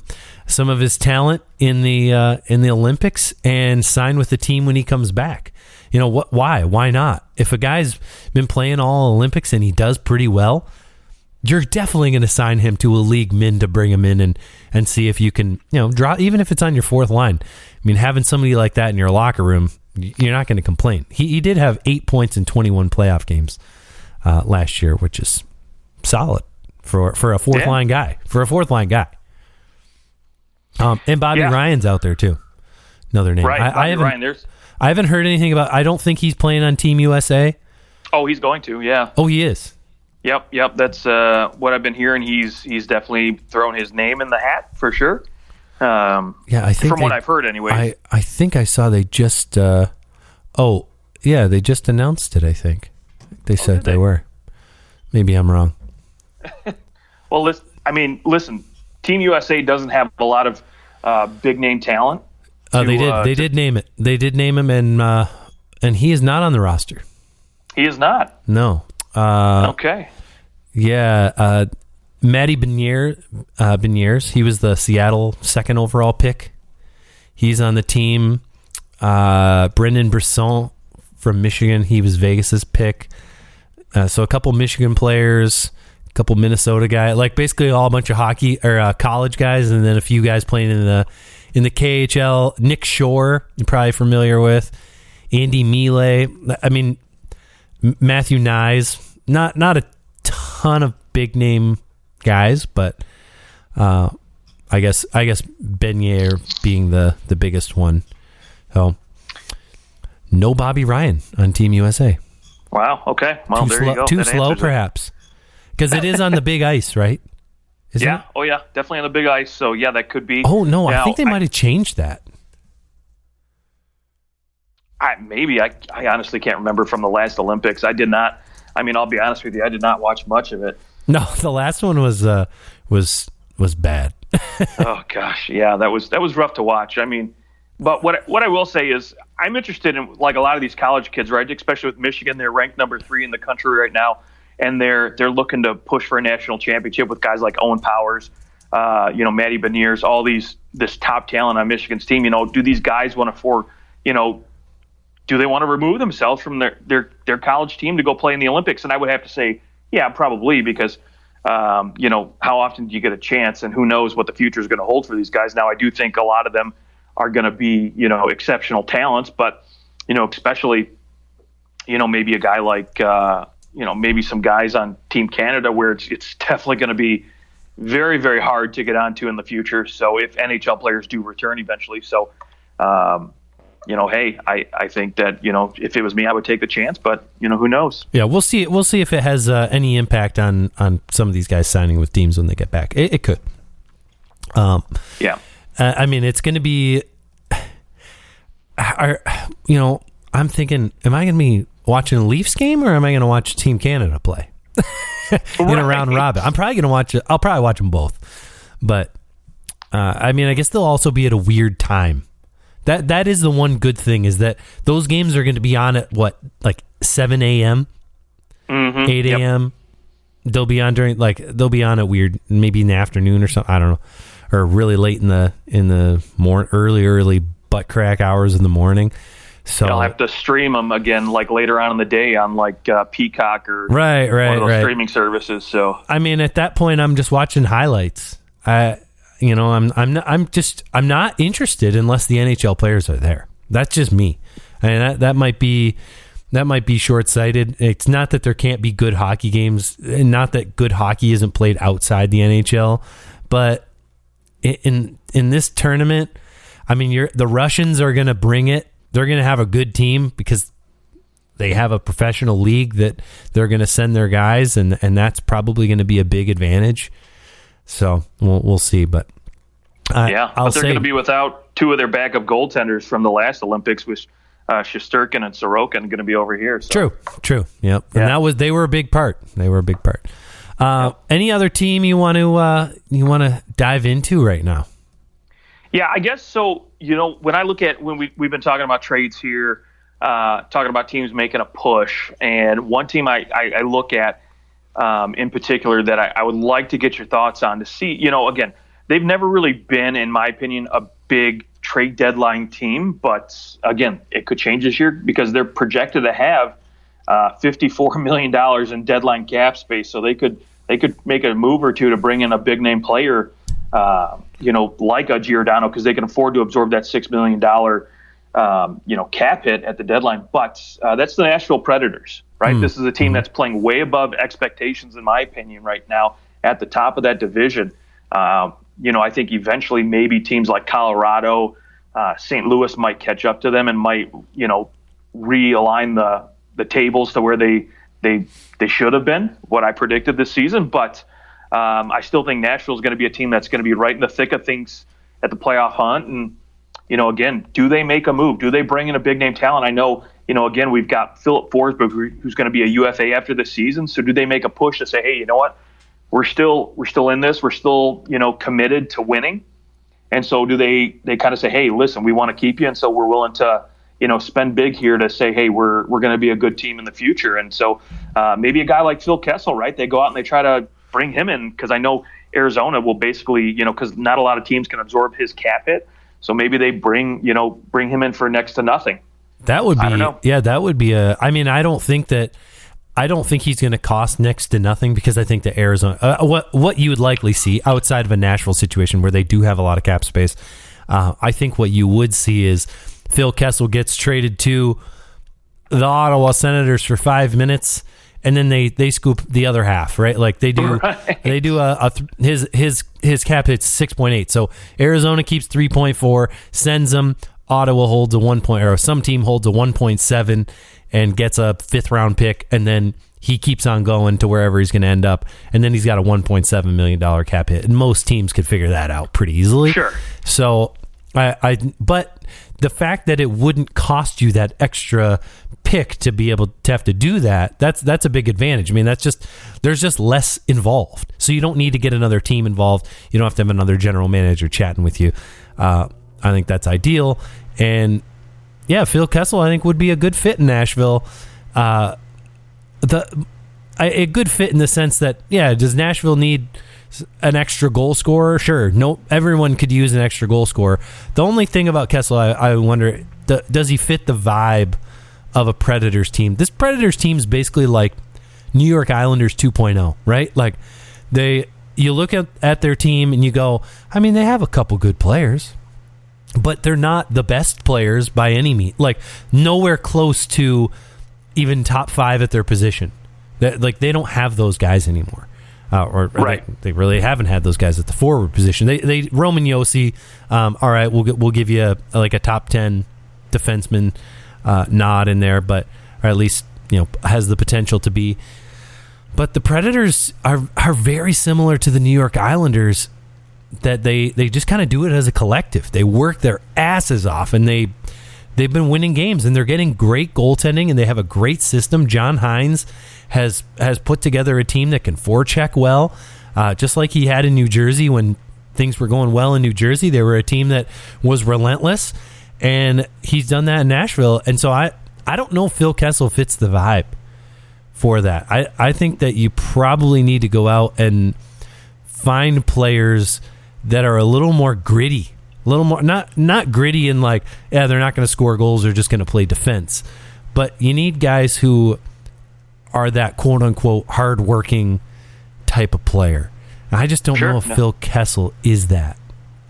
of his talent in the Olympics and sign with the team when he comes back. Why not? If a guy's been playing all Olympics and he does pretty well, you're definitely going to sign him to a league min to bring him in and see if you can draw, even if it's on your fourth line. I mean, having somebody like that in your locker room, you're not going to complain. He did have 8 points in 21 playoff games last year, which is solid. For a fourth line guy. And Bobby Ryan's out there too. Another name. Right, Ryan. I haven't heard anything about. I don't think he's playing on Team USA. Oh, he's going to. Yeah. Oh, he is. Yep. That's what I've been hearing. He's definitely thrown his name in the hat for sure. I think what I've heard anyway. I think I saw they just. They just announced it. I think they said they were. Maybe I'm wrong. Well, listen. Team USA doesn't have a lot of big name talent. They did name it. They did name him, and he is not on the roster. He is not. No. Okay. Yeah. Matty Beniers. He was the Seattle second overall pick. He's on the team. Brendan Brisson from Michigan. He was Vegas's pick. So a couple Michigan players. Couple Minnesota guys, like basically all a bunch of hockey or college guys, and then a few guys playing in the KHL. Nick Shore, you're probably familiar with. Andy Miele. I mean, Matthew Nyes. Not a ton of big name guys, but I guess Benier being the biggest one. So no Bobby Ryan on Team USA. Wow. Okay. Well, there you go. Too slow, perhaps. Because it is on the big ice, right? Isn't it? Oh, yeah. Definitely on the big ice. So, yeah, that could be. Oh, no. I think they might have changed that. Maybe. I honestly can't remember from the last Olympics. I did not. I mean, I'll be honest with you. I did not watch much of it. No, the last one was bad. Oh, gosh. Yeah, that was rough to watch. I mean, but what I will say is I'm interested in, like, a lot of these college kids, right? Especially with Michigan. They're ranked number 3 in the country right now. And they're looking to push for a national championship with guys like Owen Powers, Matty Beniers, all this top talent on Michigan's team. Do these guys want to do they want to remove themselves from their college team to go play in the Olympics? And I would have to say, yeah, probably, because how often do you get a chance, and who knows what the future is going to hold for these guys? Now, I do think a lot of them are going to be exceptional talents, but especially maybe a guy like. Maybe some guys on Team Canada where it's definitely going to be very, very hard to get onto in the future. So if NHL players do return eventually. So, hey, I think that, if it was me, I would take the chance, but who knows? Yeah, we'll see. We'll see if it has any impact on some of these guys signing with teams when they get back. It could. Yeah. I mean, it's going to be, I'm thinking, am I going to be watching a Leafs game, or am I going to watch Team Canada play in a round robin? I'm probably going to watch it. I'll probably watch them both. But, I guess they'll also be at a weird time. That is the one good thing, is that those games are going to be on at, 7 a.m., 8 a.m.? Yep. They'll be on at weird, maybe in the afternoon or something. I don't know. Or really late in the early butt crack hours in the morning. So I'll have to stream them again, later on in the day on Peacock or one of those streaming services. So at that point, I'm just watching highlights. I'm not interested unless the NHL players are there. That's just me. And that might be short-sighted. It's not that there can't be good hockey games, and not that good hockey isn't played outside the NHL, but in this tournament, I mean, the Russians are going to bring it. They're going to have a good team because they have a professional league that they're going to send their guys, and that's probably going to be a big advantage. So we'll see, but but they're going to be without two of their backup goaltenders from the last Olympics, which Shesterkin and Sorokin going to be over here. So. True. Yep. And they were a big part. Any other team you want to dive into right now? Yeah, I guess so. When I look at when we've been talking about trades here, talking about teams making a push, and one team I look at in particular that I would like to get your thoughts on to see. Again, they've never really been, in my opinion, a big trade deadline team, but again, it could change this year because they're projected to have $54 million in deadline cap space, so they could make a move or two to bring in a big name player, like a Giordano, because they can afford to absorb that $6 million, cap hit at the deadline. But that's the Nashville Predators, right? This is a team that's playing way above expectations, in my opinion, right now at the top of that division. I think eventually maybe teams like Colorado, St. Louis might catch up to them and might, realign the tables to where they should have been, what I predicted this season. But I still think Nashville is going to be a team that's going to be right in the thick of things at the playoff hunt. And, again, do they make a move? Do they bring in a big name talent? I know, again, we've got Philip Forsberg, who's going to be a UFA after this season. So do they make a push to say, hey, you know what? We're still in this. We're still, committed to winning. And so do they kind of say, hey, listen, we want to keep you. And so we're willing to, spend big here to say, hey, we're going to be a good team in the future. And so maybe a guy like Phil Kessel, right? They go out and they try to bring him in because I know Arizona will basically, because not a lot of teams can absorb his cap hit. So maybe they bring him in for next to nothing. That would be, that would be I don't think he's going to cost next to nothing because I think that Arizona, what you would likely see outside of a Nashville situation where they do have a lot of cap space, I think what you would see is Phil Kessel gets traded to the Ottawa Senators for 5 minutes, and then they scoop the other half, right? Like they do, his cap hits 6.8. So Arizona keeps 3.4, sends him. Ottawa holds a 1 point, or some team holds a 1.7 and gets a 5th round pick, and then he keeps on going to wherever he's going to end up, and then he's got a $1.7 million cap hit, and most teams could figure that out pretty easily. Sure. So, but the fact that it wouldn't cost you that extra pick to be able to have to do that's a big advantage. I mean, there's just less involved, so you don't need to get another team involved. You don't have to have another general manager chatting with you. I think that's ideal, and yeah, Phil Kessel, I think, would be a good fit in Nashville. A good fit in the sense that, does Nashville need an extra goal scorer? Sure. No, everyone could use an extra goal scorer. The only thing about Kessel, I wonder, does he fit the vibe of a Predators team? This Predators team is basically like New York Islanders 2.0, right? Like you look at their team and you go, I mean, they have a couple good players, but they're not the best players by any means. Like nowhere close to even top 5 at their position. They don't have those guys anymore, right? They really haven't had those guys at the forward position. They Roman Josi. All right, we'll give you a top 10 defenseman nod in there, but or at least has the potential to be. But the Predators are very similar to the New York Islanders. That they just kind of do it as a collective. They work their asses off, and they've been winning games, and they're getting great goaltending, and they have a great system. John Hines has put together a team that can forecheck well, just like he had in New Jersey when things were going well in New Jersey. They were a team that was relentless, and he's done that in Nashville. And so I don't know if Phil Kessel fits the vibe for that. I think that you probably need to go out and find players that are a little more gritty, a little more not gritty in like, they're not going to score goals, they're just going to play defense. But you need guys who are that quote unquote hardworking type of player. And I just don't know if Phil Kessel is that.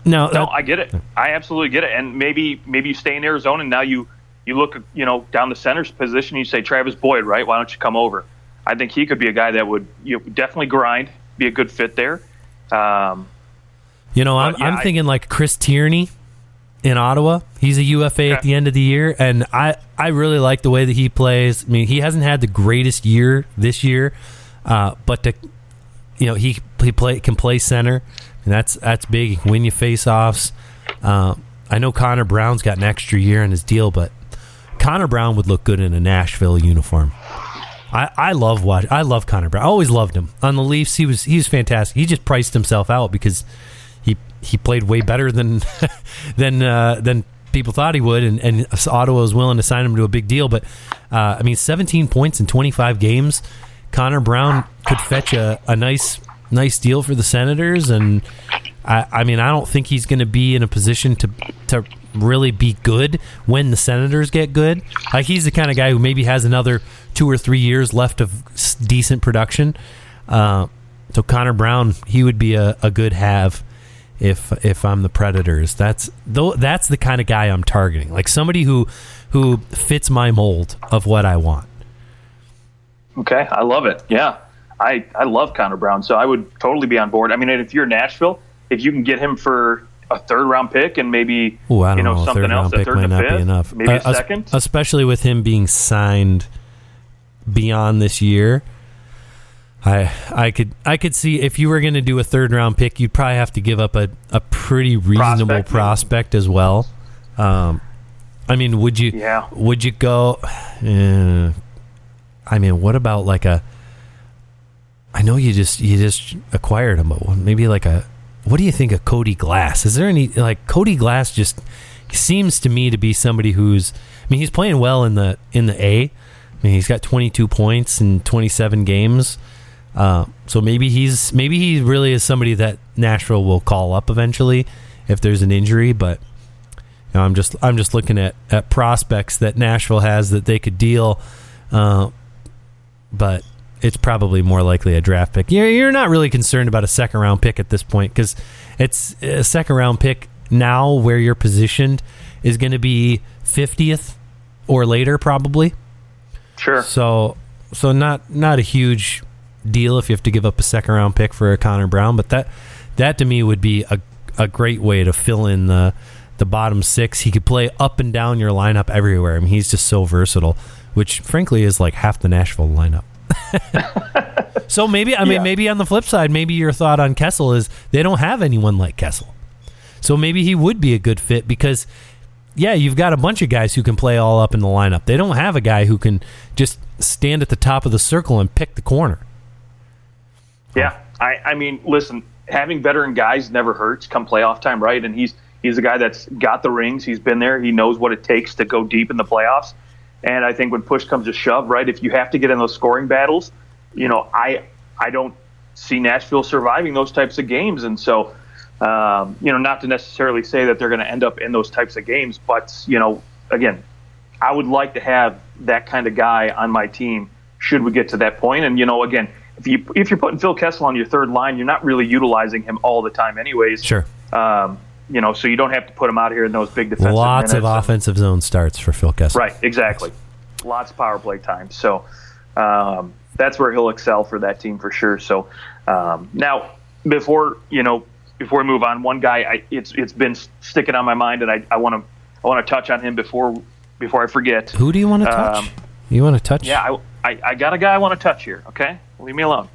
No, I get it. I absolutely get it. And maybe you stay in Arizona, and now you look, down the center's position, and you say, Travis Boyd, right? Why don't you come over? I think he could be a guy that would definitely grind, be a good fit there. I'm thinking like Chris Tierney in Ottawa. He's a UFA at the end of the year, and I really like the way that he plays. I mean, he hasn't had the greatest year this year, but he can play center, and that's big. He can win you face-offs. I know Connor Brown's got an extra year in his deal, but Connor Brown would look good in a Nashville uniform. I love Connor Brown. I always loved him. On the Leafs, he was fantastic. He just priced himself out because he played way better than than people thought he would, and Ottawa was willing to sign him to a big deal. But 17 points in 25 games. Connor Brown could fetch a nice deal for the Senators, and I don't think he's going to be in a position to really be good when the Senators get good. Like, he's the kind of guy who maybe has another 2 or 3 years left of decent production. So Connor Brown, he would be a good have if I'm the Predators. That's the kind of guy I'm targeting, like somebody who fits my mold of what I want. Okay, I love it. Yeah, I love Connor Brown, so I would totally be on board. I mean, if you're Nashville, if you can get him for a third-round pick and maybe something else, a third and fifth, enough. Maybe a second, especially with him being signed beyond this year. I could see if you were going to do a third-round pick, you'd probably have to give up a pretty reasonable prospect as well. Would you? Yeah. Would you go? What about like a? I know you just acquired him, but maybe like a. What do you think of Cody Glass? Is there any Cody Glass? Just seems to me to be somebody who's. He's playing well in the A. He's got 22 points in 27 games. So maybe he really is somebody that Nashville will call up eventually if there's an injury. But I'm just looking at prospects that Nashville has that they could deal. But it's probably more likely a draft pick. You're not really concerned about a second-round pick at this point because it's a second-round pick now where you're positioned is going to be 50th or later probably. Sure. So not a huge deal if you have to give up a second-round pick for a Connor Brown, but that to me would be a great way to fill in the bottom six. He could play up and down your lineup everywhere. He's just so versatile, which frankly is like half the Nashville lineup. So maybe on the flip side, maybe your thought on Kessel is they don't have anyone like Kessel. So maybe he would be a good fit because, you've got a bunch of guys who can play all up in the lineup. They don't have a guy who can just stand at the top of the circle and pick the corner. Yeah, listen, having veteran guys never hurts come playoff time, right? And he's a guy that's got the rings. He's been there. He knows what it takes to go deep in the playoffs. And I think when push comes to shove, right, if you have to get in those scoring battles, I don't see Nashville surviving those types of games. And so, not to necessarily say that they're going to end up in those types of games, but, again, I would like to have that kind of guy on my team should we get to that point. And, again, if you're putting Phil Kessel on your third line, you're not really utilizing him all the time anyways. Sure. So you don't have to put him out here in those big defensive Lots minutes. of offensive zone starts for Phil Kessel. Right, exactly. Lots of power play time. So that's where he'll excel for that team for sure. So now, before we move on, one guy it's been sticking on my mind, and I want to touch on him before I forget. Who do you want to touch? You want to touch? Yeah, I got a guy I want to touch here. Okay, leave me alone.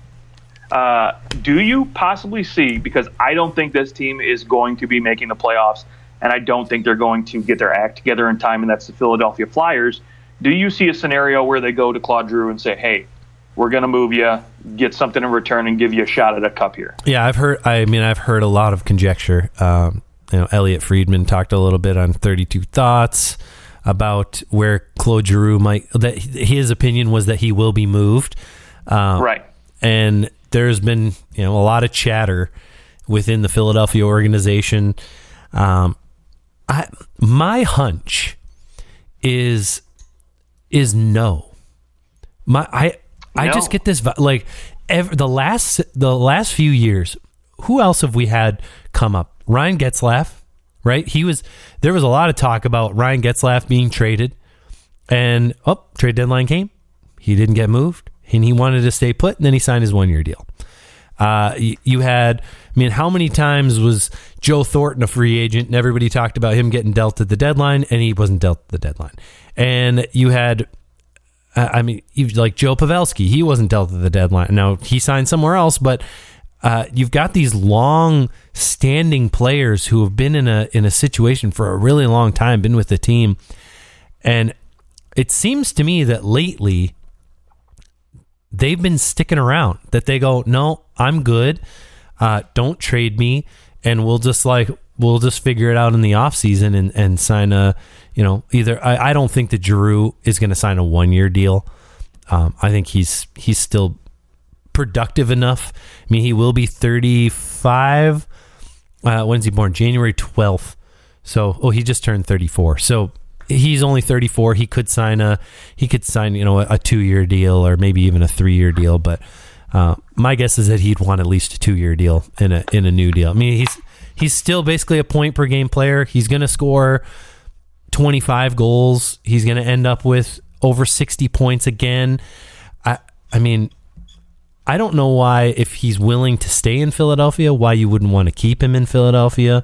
Do you possibly see, because I don't think this team is going to be making the playoffs, and I don't think they're going to get their act together in time, and that's the Philadelphia Flyers. Do you see a scenario where they go to Claude Giroux and say, hey, we're going to move you, get something in return, and give you a shot at a cup here? Yeah, I've heard a lot of conjecture. Elliot Friedman talked a little bit on 32 Thoughts about where Claude Giroux that his opinion was that he will be moved. Right. And there's been, a lot of chatter within the Philadelphia organization. My hunch is no. I just get this the last few years who else have we had come up? Ryan Getzlaf, right? There was a lot of talk about Ryan Getzlaf being traded, and trade deadline came. He didn't get moved, and he wanted to stay put, and then he signed his 1-year deal. You had, how many times was Joe Thornton a free agent, and everybody talked about him getting dealt at the deadline, and he wasn't dealt at the deadline. And you had, like Joe Pavelski, he wasn't dealt at the deadline. Now, he signed somewhere else, but you've got these long-standing players who have been in a situation for a really long time, been with the team, and it seems to me that lately they've been sticking around, that they go, no, I'm good. Don't trade me. And we'll just figure it out in the off season and sign either. I don't think that Giroux is going to sign a 1-year deal. I think he's still productive enough. He will be 35. When's he born? January 12th. So, he just turned 34. So he's only 34. He could sign a 2-year deal or maybe even a 3-year deal. But my guess is that he'd want at least a 2-year deal in a new deal. He's still basically a point per game player. He's going to score 25 goals. He's going to end up with over 60 points again. I don't know why, if he's willing to stay in Philadelphia, why you wouldn't want to keep him in Philadelphia.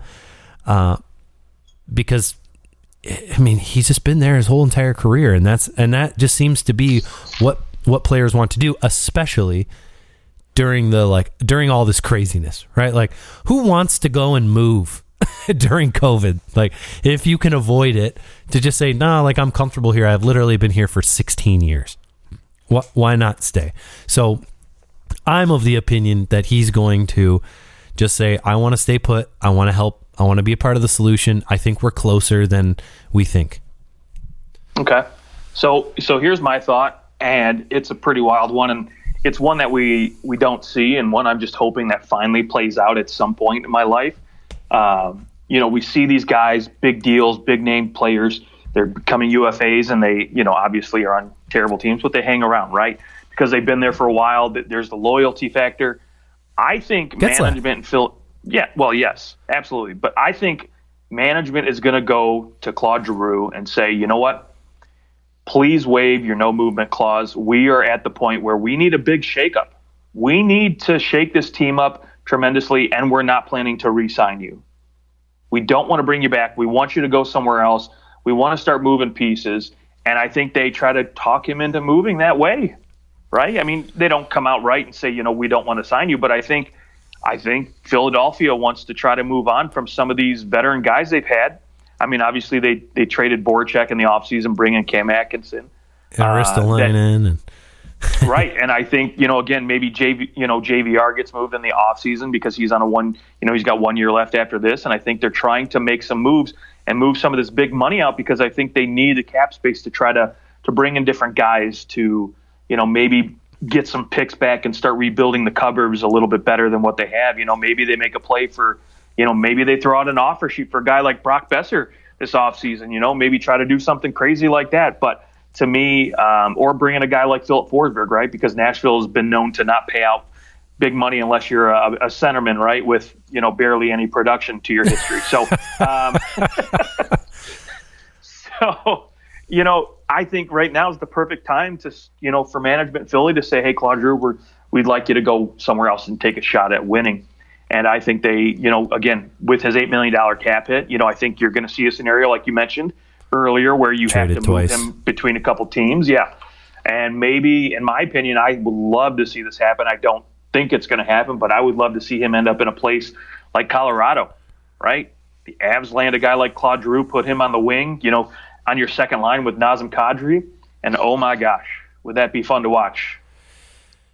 Because he's just been there his whole entire career, and that just seems to be what players want to do, especially during all this craziness, right? Like, who wants to go and move during COVID? Like, if you can avoid it, to just say, no, like, I'm comfortable here. I've literally been here for 16 years. Why not stay? So I'm of the opinion that he's going to just say, I want to stay put. I want to help. I want to be a part of the solution. I think we're closer than we think. Okay. So here's my thought, and it's a pretty wild one, and it's one that we don't see, and one I'm just hoping that finally plays out at some point in my life. We see these guys, big deals, big name players. They're becoming UFAs, and they, obviously are on terrible teams, but they hang around, right? Because they've been there for a while. There's the loyalty factor. I think management and yes, absolutely. But I think management is going to go to Claude Giroux and say, you know what? Please waive your no movement clause. We are at the point where we need a big shakeup. We need to shake this team up tremendously, and we're not planning to re-sign you. We don't want to bring you back. We want you to go somewhere else. We want to start moving pieces. And I think they try to talk him into moving that way, right? They don't come out right and say, we don't want to sign you. But I think Philadelphia wants to try to move on from some of these veteran guys they've had. Obviously they traded Voracek in the offseason, bringing Cam Atkinson. Ristolainen. Right. And I think, again, maybe JVR gets moved in the offseason because he's on he's got 1 year left after this. And I think they're trying to make some moves and move some of this big money out, because I think they need the cap space to try to bring in different guys to, maybe get some picks back and start rebuilding the cupboards a little bit better than what they have. Maybe they make a play for, maybe they throw out an offer sheet for a guy like Brock Besser this offseason, maybe try to do something crazy like that. But to me, or bring in a guy like Philip Forsberg, right? Because Nashville has been known to not pay out big money unless you're a centerman, right? With, barely any production to your history. So, I think right now is the perfect time to, for management Philly to say, hey, Claude Giroux, we'd like you to go somewhere else and take a shot at winning. And I think they, again, with his $8 million cap hit, I think you're going to see a scenario like you mentioned earlier where you have to move him between a couple teams. Yeah. And maybe, in my opinion, I would love to see this happen. I don't think it's going to happen, but I would love to see him end up in a place like Colorado, right? The Avs land a guy like Claude Giroux, put him on the wing, on your second line with Nazem Kadri, and oh my gosh, would that be fun to watch?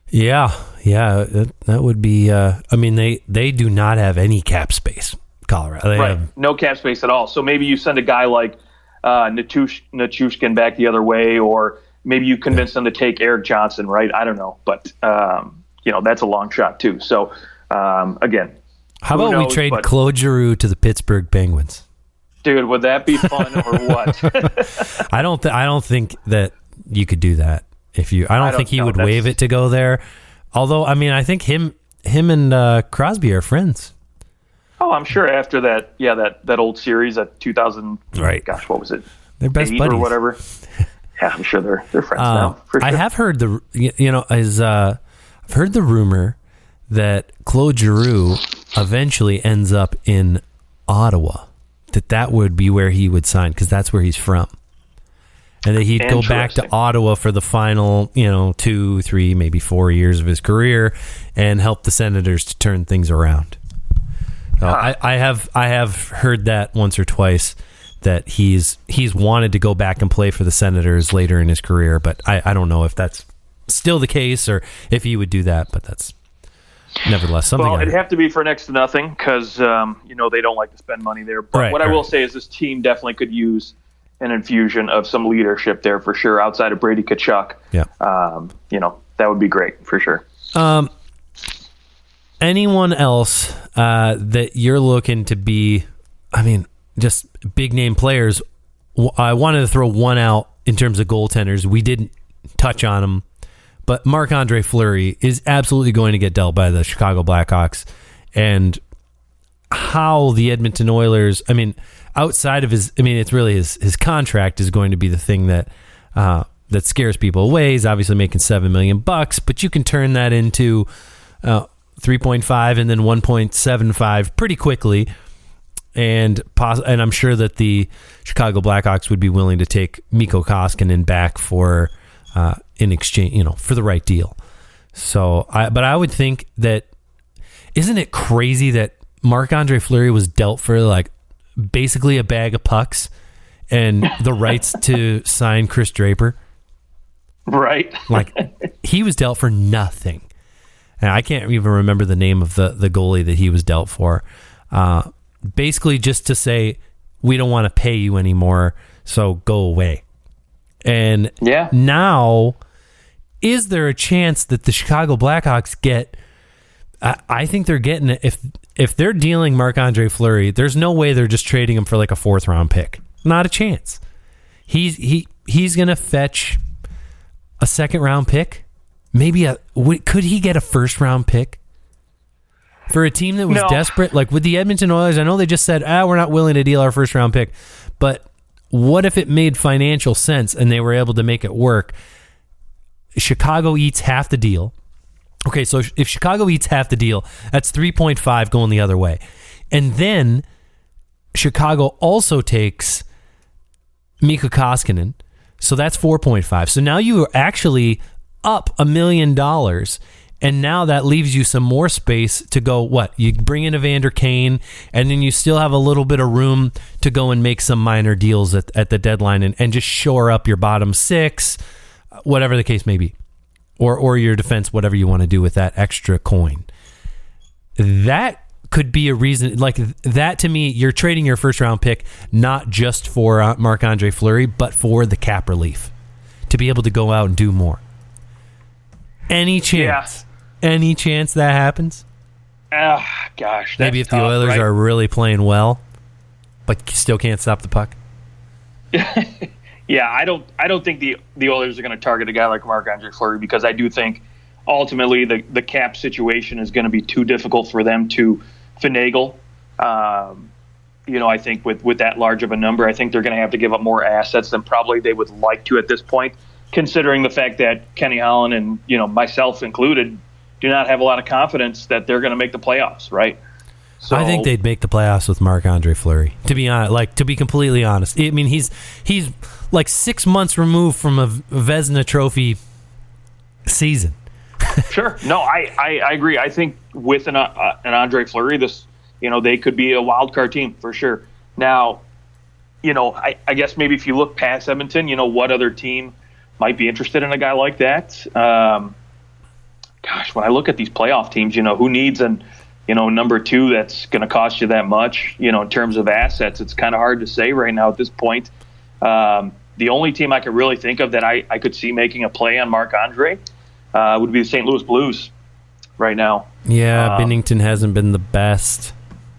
Yeah, that would be. They do not have any cap space, Colorado. They have no cap space at all. So maybe you send a guy like Nichushkin back the other way, or maybe you convince them to take Eric Johnson, right? I don't know, but that's a long shot too. So again, how about we trade Claude Giroux to the Pittsburgh Penguins? Dude, would that be fun or what? I don't think that you could do that. I don't think he would waive it to go there. Although, I think him him and Crosby are friends. Oh, I'm sure after that, that old series at 2000. Right. Gosh, what was it? They're best buddies or whatever. Yeah, I'm sure they're friends now. For sure. I have heard I've heard the rumor that Claude Giroux eventually ends up in Ottawa. That would be where he would sign because that's where he's from. And that he'd go back to Ottawa for the final, 2, 3, maybe 4 years of his career and help the Senators to turn things around. So I have heard that once or twice that he's wanted to go back and play for the Senators later in his career, but I don't know if that's still the case or if he would do that, but that's nevertheless something. Well, it'd have to be for next to nothing because, they don't like to spend money there. But I will say is this team definitely could use an infusion of some leadership there for sure outside of Brady Tkachuk. Yeah. That would be great for sure. Anyone else that you're looking to be, just big name players? I wanted to throw one out in terms of goaltenders. We didn't touch on him, but Marc-Andre Fleury is absolutely going to get dealt by the Chicago Blackhawks. And how the Edmonton Oilers, outside of it's really his contract is going to be the thing that scares people away. He's obviously making $7 million, but you can turn that into 3.5 and then 1.75 pretty quickly. And I'm sure that the Chicago Blackhawks would be willing to take Mikko Koskinen back for in exchange, for the right deal. So, but I would think that, isn't it crazy that Marc-Andre Fleury was dealt for basically a bag of pucks and the rights to sign Chris Draper? Right. He was dealt for nothing. And I can't even remember the name of the goalie that he was dealt for. Basically just to say, we don't want to pay you anymore, so go away. And now, is there a chance that the Chicago Blackhawks get... I think they're getting it. If they're dealing Marc-Andre Fleury, there's no way they're just trading him for a 4th round pick. Not a chance. He's going to fetch a 2nd round pick. Maybe could he get a 1st round pick for a team that was desperate? With the Edmonton Oilers, I know they just said, we're not willing to deal our 1st round pick. But what if it made financial sense and they were able to make it work? Chicago eats half the deal. Okay, so if Chicago eats half the deal, that's 3.5 going the other way. And then Chicago also takes Mikko Koskinen, so that's 4.5. So now you are actually up $1 million, and now that leaves you some more space to go, what? You bring in Evander Kane, and then you still have a little bit of room to go and make some minor deals at the deadline and just shore up your bottom 6, whatever the case may be. Or your defense, whatever you want to do with that extra coin. That could be a reason. That to me, you're trading your 1st round pick not just for Marc-Andre Fleury, but for the cap relief to be able to go out and do more. Any chance? Yeah. Any chance that happens? Gosh. Maybe if the Oilers are really playing well, but still can't stop the puck. Yeah, I don't think the Oilers are going to target a guy like Marc-Andre Fleury because I do think ultimately the cap situation is going to be too difficult for them to finagle. I think with that large of a number, I think they're going to have to give up more assets than probably they would like to at this point, considering the fact that Kenny Holland and myself included do not have a lot of confidence that they're going to make the playoffs, right? So, I think they'd make the playoffs with Marc-Andre Fleury. To be honest, to be completely honest, he's 6 months removed from a Vezina Trophy season. Sure, no, I agree. I think with an Andre Fleury, they could be a wild card team for sure. Now, I guess maybe if you look past Edmonton, what other team might be interested in a guy like that? When I look at these playoff teams, who needs number 2 that's going to cost you that much, in terms of assets. It's kind of hard to say right now at this point. The only team I could really think of that I could see making a play on Marc-Andre would be the St. Louis Blues right now. Yeah, Binnington hasn't been the best.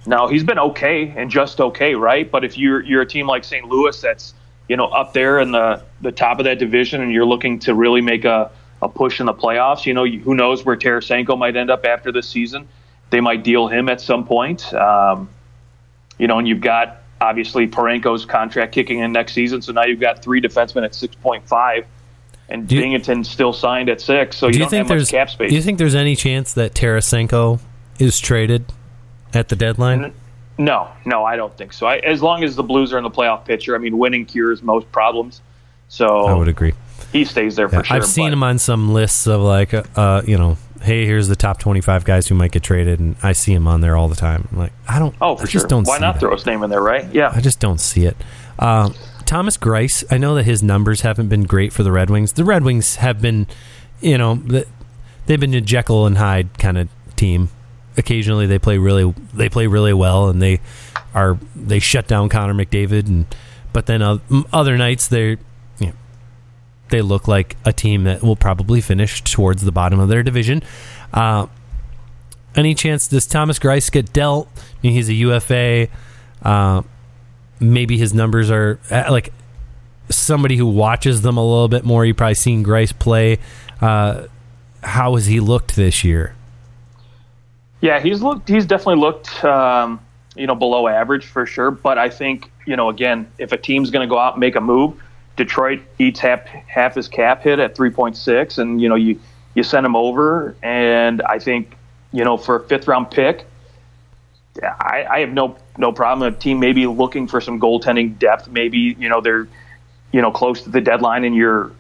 No, he's been okay and just okay, right? But if you're a team like St. Louis that's up there in the top of that division and you're looking to really make a a push in the playoffs. Who knows where Tarasenko might end up after this season. They might deal him at some point. And you've got obviously Parenko's contract kicking in next season. So now you've got 3 defensemen at 6.5 and Binghamton still signed at 6. So you don't have much cap space. Do you think there's any chance that Tarasenko is traded at the deadline? No, I don't think so. As long as the Blues are in the playoff picture, winning cures most problems. So I would agree. He stays there for sure. I've seen him on some lists of hey, here's the top 25 guys who might get traded, and I see him on there all the time. I'm like, I don't. Oh, for sure. Why not throw his name in there, right? Yeah. I just don't see it. Thomas Greiss, I know that his numbers haven't been great for the Red Wings. The Red Wings have been, they've been a Jekyll and Hyde kind of team. Occasionally they play really well, and they shut down Connor McDavid, but then other nights they look like a team that will probably finish towards the bottom of their division. Any chance does Thomas Greiss get dealt? He's a UFA. Maybe his numbers are like somebody who watches them a little bit more. You've probably seen Greiss play. How has he looked this year? Yeah, he's definitely looked, below average for sure. But I think, again, if a team's going to go out and make a move, Detroit eats half his cap hit at 3.6, and you send him over, and I think for a 5th round pick, I have no problem. A team maybe looking for some goaltending depth. Maybe they're close to the deadline, and you're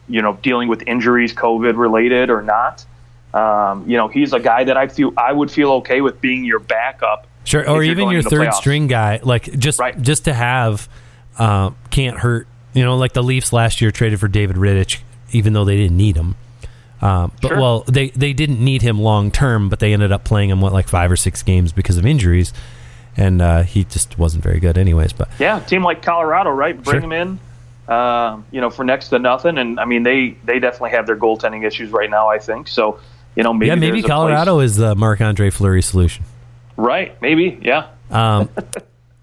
dealing with injuries, COVID related or not. He's a guy that I would feel okay with being your backup. Sure, or even your third string guy, like just to have can't hurt. Like the Leafs last year traded for David Rittich, even though they didn't need him. But they didn't need him long term, but they ended up playing him 5 or 6 games because of injuries, and he just wasn't very good, anyways. But yeah, a team like Colorado, right? Bring him in, for next to nothing, and they definitely have their goaltending issues right now. I think so. Maybe Colorado is the Marc-Andre Fleury solution. Right? Maybe. Yeah.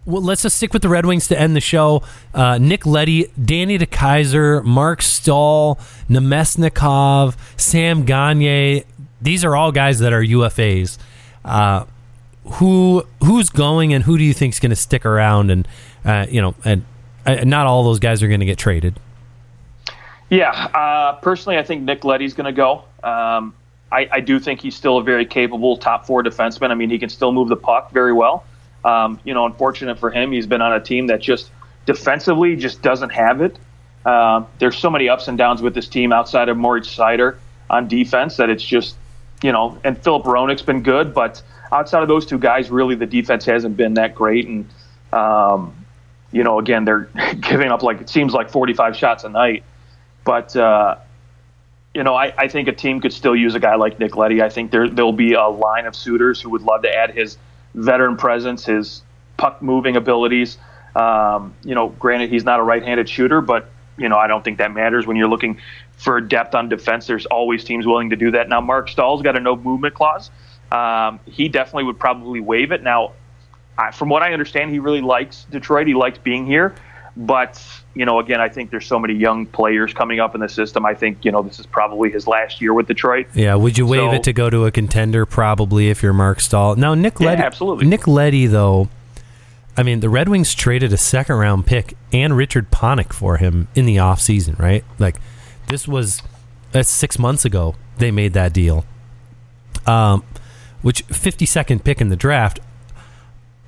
Well, let's just stick with the Red Wings to end the show. Nick Leddy, Danny DeKeyser, Mark Stahl, Nemesnikov, Sam Gagner. These are all guys that are UFAs. Who's going, and who do you think is going to stick around? And not all those guys are going to get traded. Yeah. Personally, I think Nick Leddy's going to go. I do think he's still a very capable top 4 defenseman. He can still move the puck very well. Unfortunate for him, he's been on a team that just defensively just doesn't have it. There's so many ups and downs with this team outside of Moritz Seider on defense that it's just, and Philip Hronek's been good, but outside of those 2 guys, really the defense hasn't been that great. And, again, they're giving up it seems like 45 shots a night. But, I think a team could still use a guy like Nick Leddy. I think there'll be a line of suitors who would love to add his veteran presence, his puck-moving abilities. Granted, he's not a right-handed shooter, but, I don't think that matters when you're looking for depth on defense. There's always teams willing to do that. Now, Mark Stahl's got a no-movement clause. He definitely would probably waive it. Now, from what I understand, he really likes Detroit. He likes being here. But, again, I think there's so many young players coming up in the system. I think, this is probably his last year with Detroit. Yeah, would you waive it to go to a contender? Probably, if you're Mark Stahl. Now, Nick Leddy, absolutely. Nick Leddy, though, the Red Wings traded a 2nd-round pick and Richard Panik for him in the offseason, right? That's 6 months ago they made that deal. Which 52nd pick in the draft.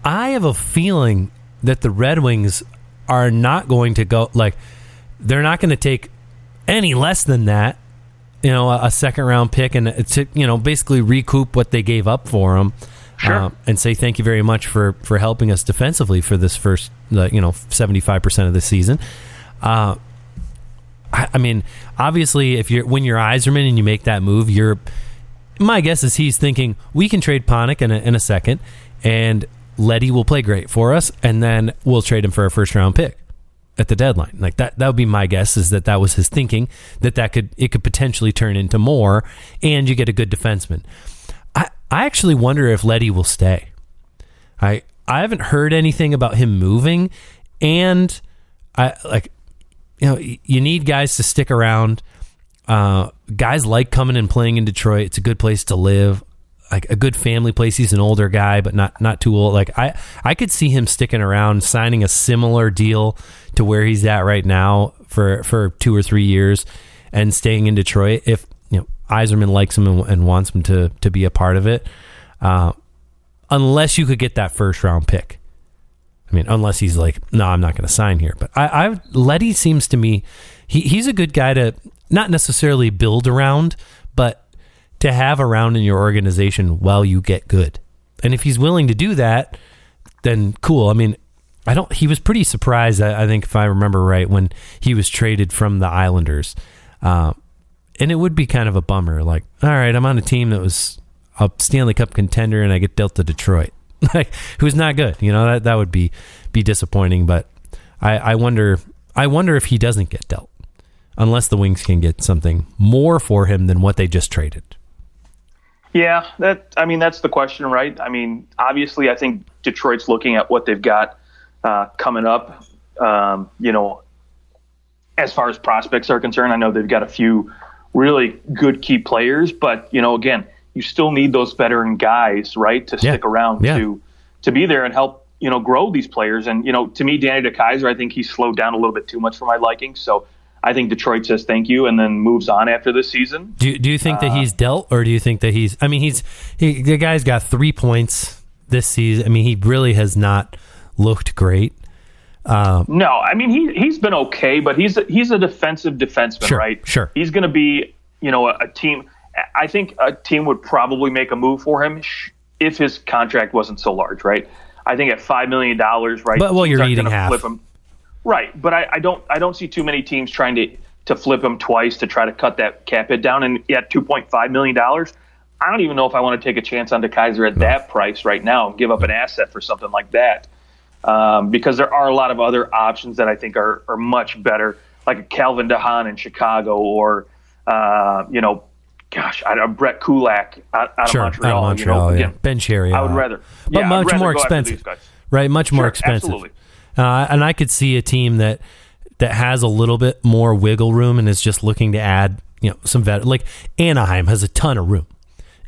I have a feeling that the Red Wings are not going to go, they're not going to take any less than that, a 2nd-round pick, and to, basically recoup what they gave up for them. Sure. And say thank you very much for helping us defensively for this first, 75% of the season. Obviously, when you're Yzerman and you make that move, my guess is he's thinking we can trade Panik in a second, and Leddy will play great for us, and then we'll trade him for a 1st-round pick at the deadline. That would be my guess, is that was his thinking, it could potentially turn into more, and you get a good defenseman. I actually wonder if Leddy will stay. I haven't heard anything about him moving, and you need guys to stick around guys like coming and playing in Detroit. It's a good place to live, like a good family place. He's an older guy, but not too old. Like I could see him sticking around, signing a similar deal to where he's at right now for 2 or 3 years, and staying in Detroit if Yzerman likes him and wants him to be a part of it. Unless you could get that first round pick. I mean, unless he's like, no, I'm not going to sign here. But Leddy seems to me, he's a good guy to not necessarily build around, but to have around in your organization while you get good. And if he's willing to do that, then cool. I mean, he was pretty surprised, I think, if I remember right, when he was traded from the Islanders. And it would be kind of a bummer. Like, all right, I'm on a team that was a Stanley Cup contender and I get dealt to Detroit. Like, who's not good, that would be disappointing. But I wonder if he doesn't get dealt, unless the Wings can get something more for him than what they just traded. Yeah, that's the question, right? I mean, obviously, I think Detroit's looking at what they've got coming up. As far as prospects are concerned, I know they've got a few really good key players, but again, you still need those veteran guys, right, to stick around to be there and help, grow these players. And, to me, Danny DeKeyser, I think he's slowed down a little bit too much for my liking. So I think Detroit says thank you and then moves on after this season. Do you think that he's dealt, or do you think that the guy's got 3 points this season. I mean, he really has not looked great. No, I mean, he's been okay, but he's a defensive defenseman, sure, right? Sure. He's going to be, a team. I think a team would probably make a move for him if his contract wasn't so large, right? I think at $5 million, right? But you're eating half. Flip him. Right, but I don't see too many teams trying to flip him twice to try to cut that cap hit down. And at $2.5 million, I don't even know if I want to take a chance on DeKeyser at that price right now and give up an asset for something like that. Because there are a lot of other options that I think are much better, like a Calvin DeHaan in Chicago, or Brett Kulak out of Montreal. Out of Montreal, again, Ben Cherry. I would rather, but much more expensive, right? Much more expensive. Absolutely. And I could see a team that has a little bit more wiggle room and is just looking to add, some vet. Like Anaheim has a ton of room.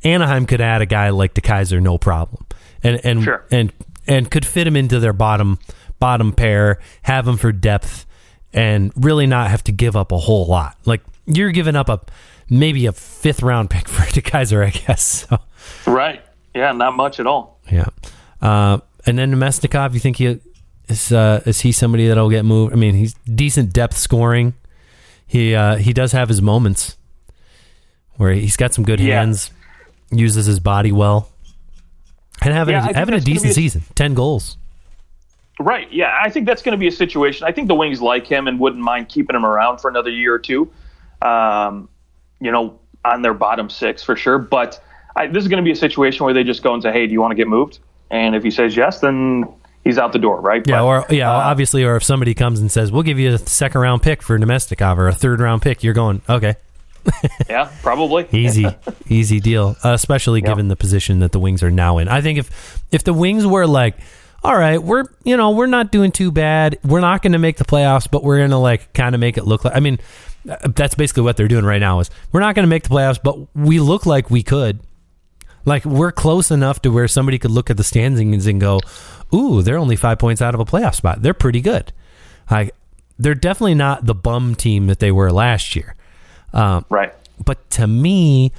Anaheim could add a guy like DeKeyser, no problem, and sure. and could fit him into their bottom pair, have him for depth, and really not have to give up a whole lot. Like, you're giving up maybe a 5th round pick for DeKeyser, I guess. So. Right. Yeah, not much at all. Yeah. And then Nemesnikov, you think is he somebody that'll get moved? I mean, he's decent depth scoring. He does have his moments where he's got some good hands, uses his body well. And having a decent season, 10 goals. Right, yeah. I think that's going to be a situation. I think the Wings like him and wouldn't mind keeping him around for another year or two, on their bottom 6 for sure. But this is going to be a situation where they just go and say, hey, do you want to get moved? And if he says yes, then he's out the door, right? Yeah, obviously, or if somebody comes and says, we'll give you a 2nd-round pick for Nemesnikov or a 3rd-round pick, you're going, okay. Yeah, probably. Easy deal, especially given the position that the Wings are now in. I think if the Wings were like, all right, we're not doing too bad, we're not going to make the playoffs, but we're going to like kind of make it look like, I mean, that's basically what they're doing right now, is we're not going to make the playoffs, but we look like we could. Like, we're close enough to where somebody could look at the standings and go, ooh, they're only 5 points out of a playoff spot. They're pretty good. They're definitely not the bum team that they were last year. Right. But to me,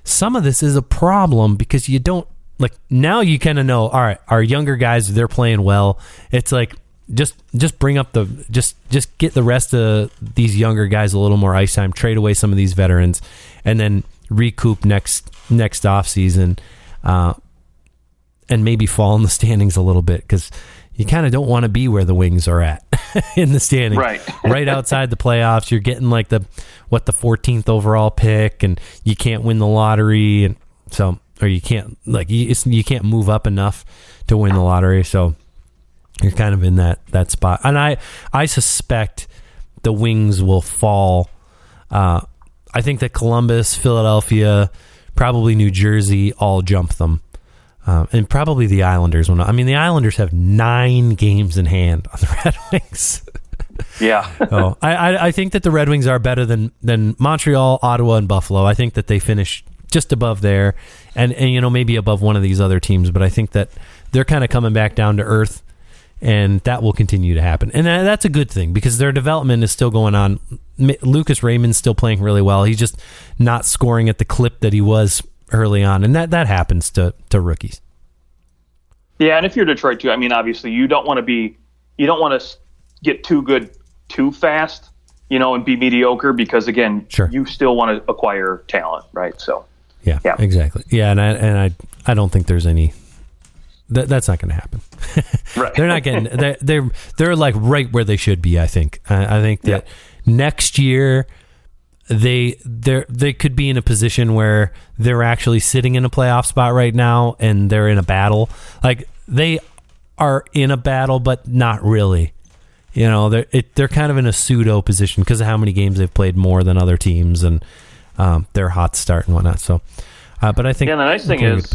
some of this is a problem because you don't, like, now you kind of know, all right, our younger guys, they're playing well. It's like, just bring up just get the rest of these younger guys a little more ice time, trade away some of these veterans, and then recoup next off season, and maybe fall in the standings a little bit, because you kind of don't want to be where the Wings are at in the standings, right outside the playoffs. You're getting like the 14th overall pick, and you can't win the lottery, and so, or you can't you can't move up enough to win the lottery, so you're kind of in that spot. And I suspect the Wings will fall. I think that Columbus, Philadelphia, probably New Jersey all jump them. And probably the Islanders will not. I mean, the Islanders have 9 games in hand on the Red Wings. Yeah. Oh, I think that the Red Wings are better than Montreal, Ottawa, and Buffalo. I think that they finish just above there, and maybe above one of these other teams. But I think that they're kind of coming back down to earth, and that will continue to happen. And that's a good thing because their development is still going on. Lucas Raymond's still playing really well. He's just not scoring at the clip that he was early on, and that happens to rookies. Yeah, and if you're Detroit too, I mean, obviously you don't want to get too good too fast, and be mediocre because again, sure, you still want to acquire talent, right? So yeah, exactly. Yeah, and I don't think there's any. That's not going to happen. Right. They're not getting. They're like right where they should be. I think. I think that next year they could be in a position where they're actually sitting in a playoff spot right now, and they're in a battle. Like they are in a battle, but not really. They're kind of in a pseudo position because of how many games they've played more than other teams, and their hot start and whatnot. So, but I think. Yeah, the nice thing is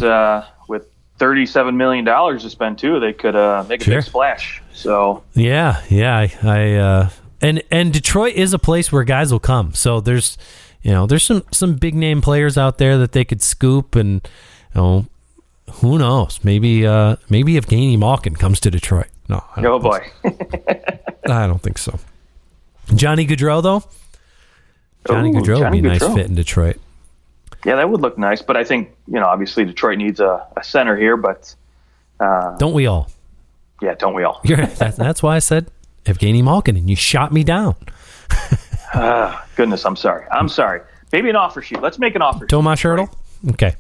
with $37 million to spend too, they could make a big splash. So yeah, and Detroit is a place where guys will come. So there's some big name players out there that they could scoop, and who knows? Maybe Evgeny Malkin comes to Detroit. No, oh boy, I don't think so. Johnny Gaudreau though. Johnny Gaudreau would be a nice fit in Detroit. Yeah, that would look nice, but I think, obviously Detroit needs a center here, but... don't we all? Yeah, don't we all? That's why I said Evgeny Malkin, and you shot me down. Goodness, I'm sorry. Maybe an offer sheet. Let's make an offer sheet. Tomas Hertl? Okay.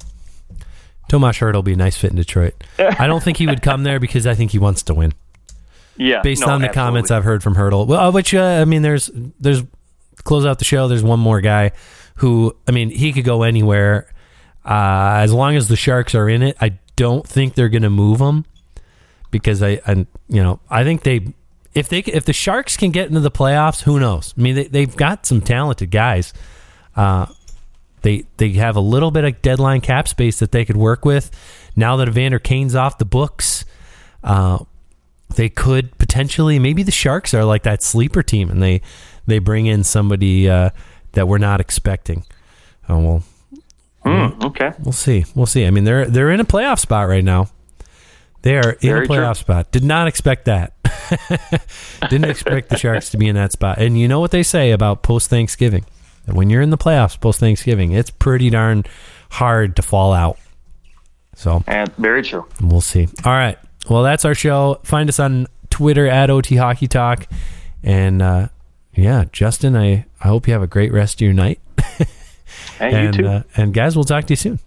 Tomas Hertl will be a nice fit in Detroit. I don't think he would come there because I think he wants to win. Yeah, based on the comments I've heard from Hertl. Well, which, there's close out the show, there's one more guy who, he could go anywhere as long as the Sharks are in it. I don't think they're going to move him because I think if the Sharks can get into the playoffs, who knows? They've got some talented guys. They have a little bit of deadline cap space that they could work with. Now that Evander Kane's off the books, they could potentially, maybe the Sharks are like that sleeper team and they bring in somebody that we're not expecting. Oh well. Okay. We'll see. They're in a playoff spot right now. They are in a playoff spot. Did not expect that. Didn't expect the Sharks to be in that spot. And you know what they say about post-Thanksgiving? That when you're in the playoffs post-Thanksgiving, it's pretty darn hard to fall out. So, and very true. We'll see. All right. Well, that's our show. Find us on Twitter at OT Hockey Talk. And Justin, I hope you have a great rest of your night. And you too. And guys, we'll talk to you soon.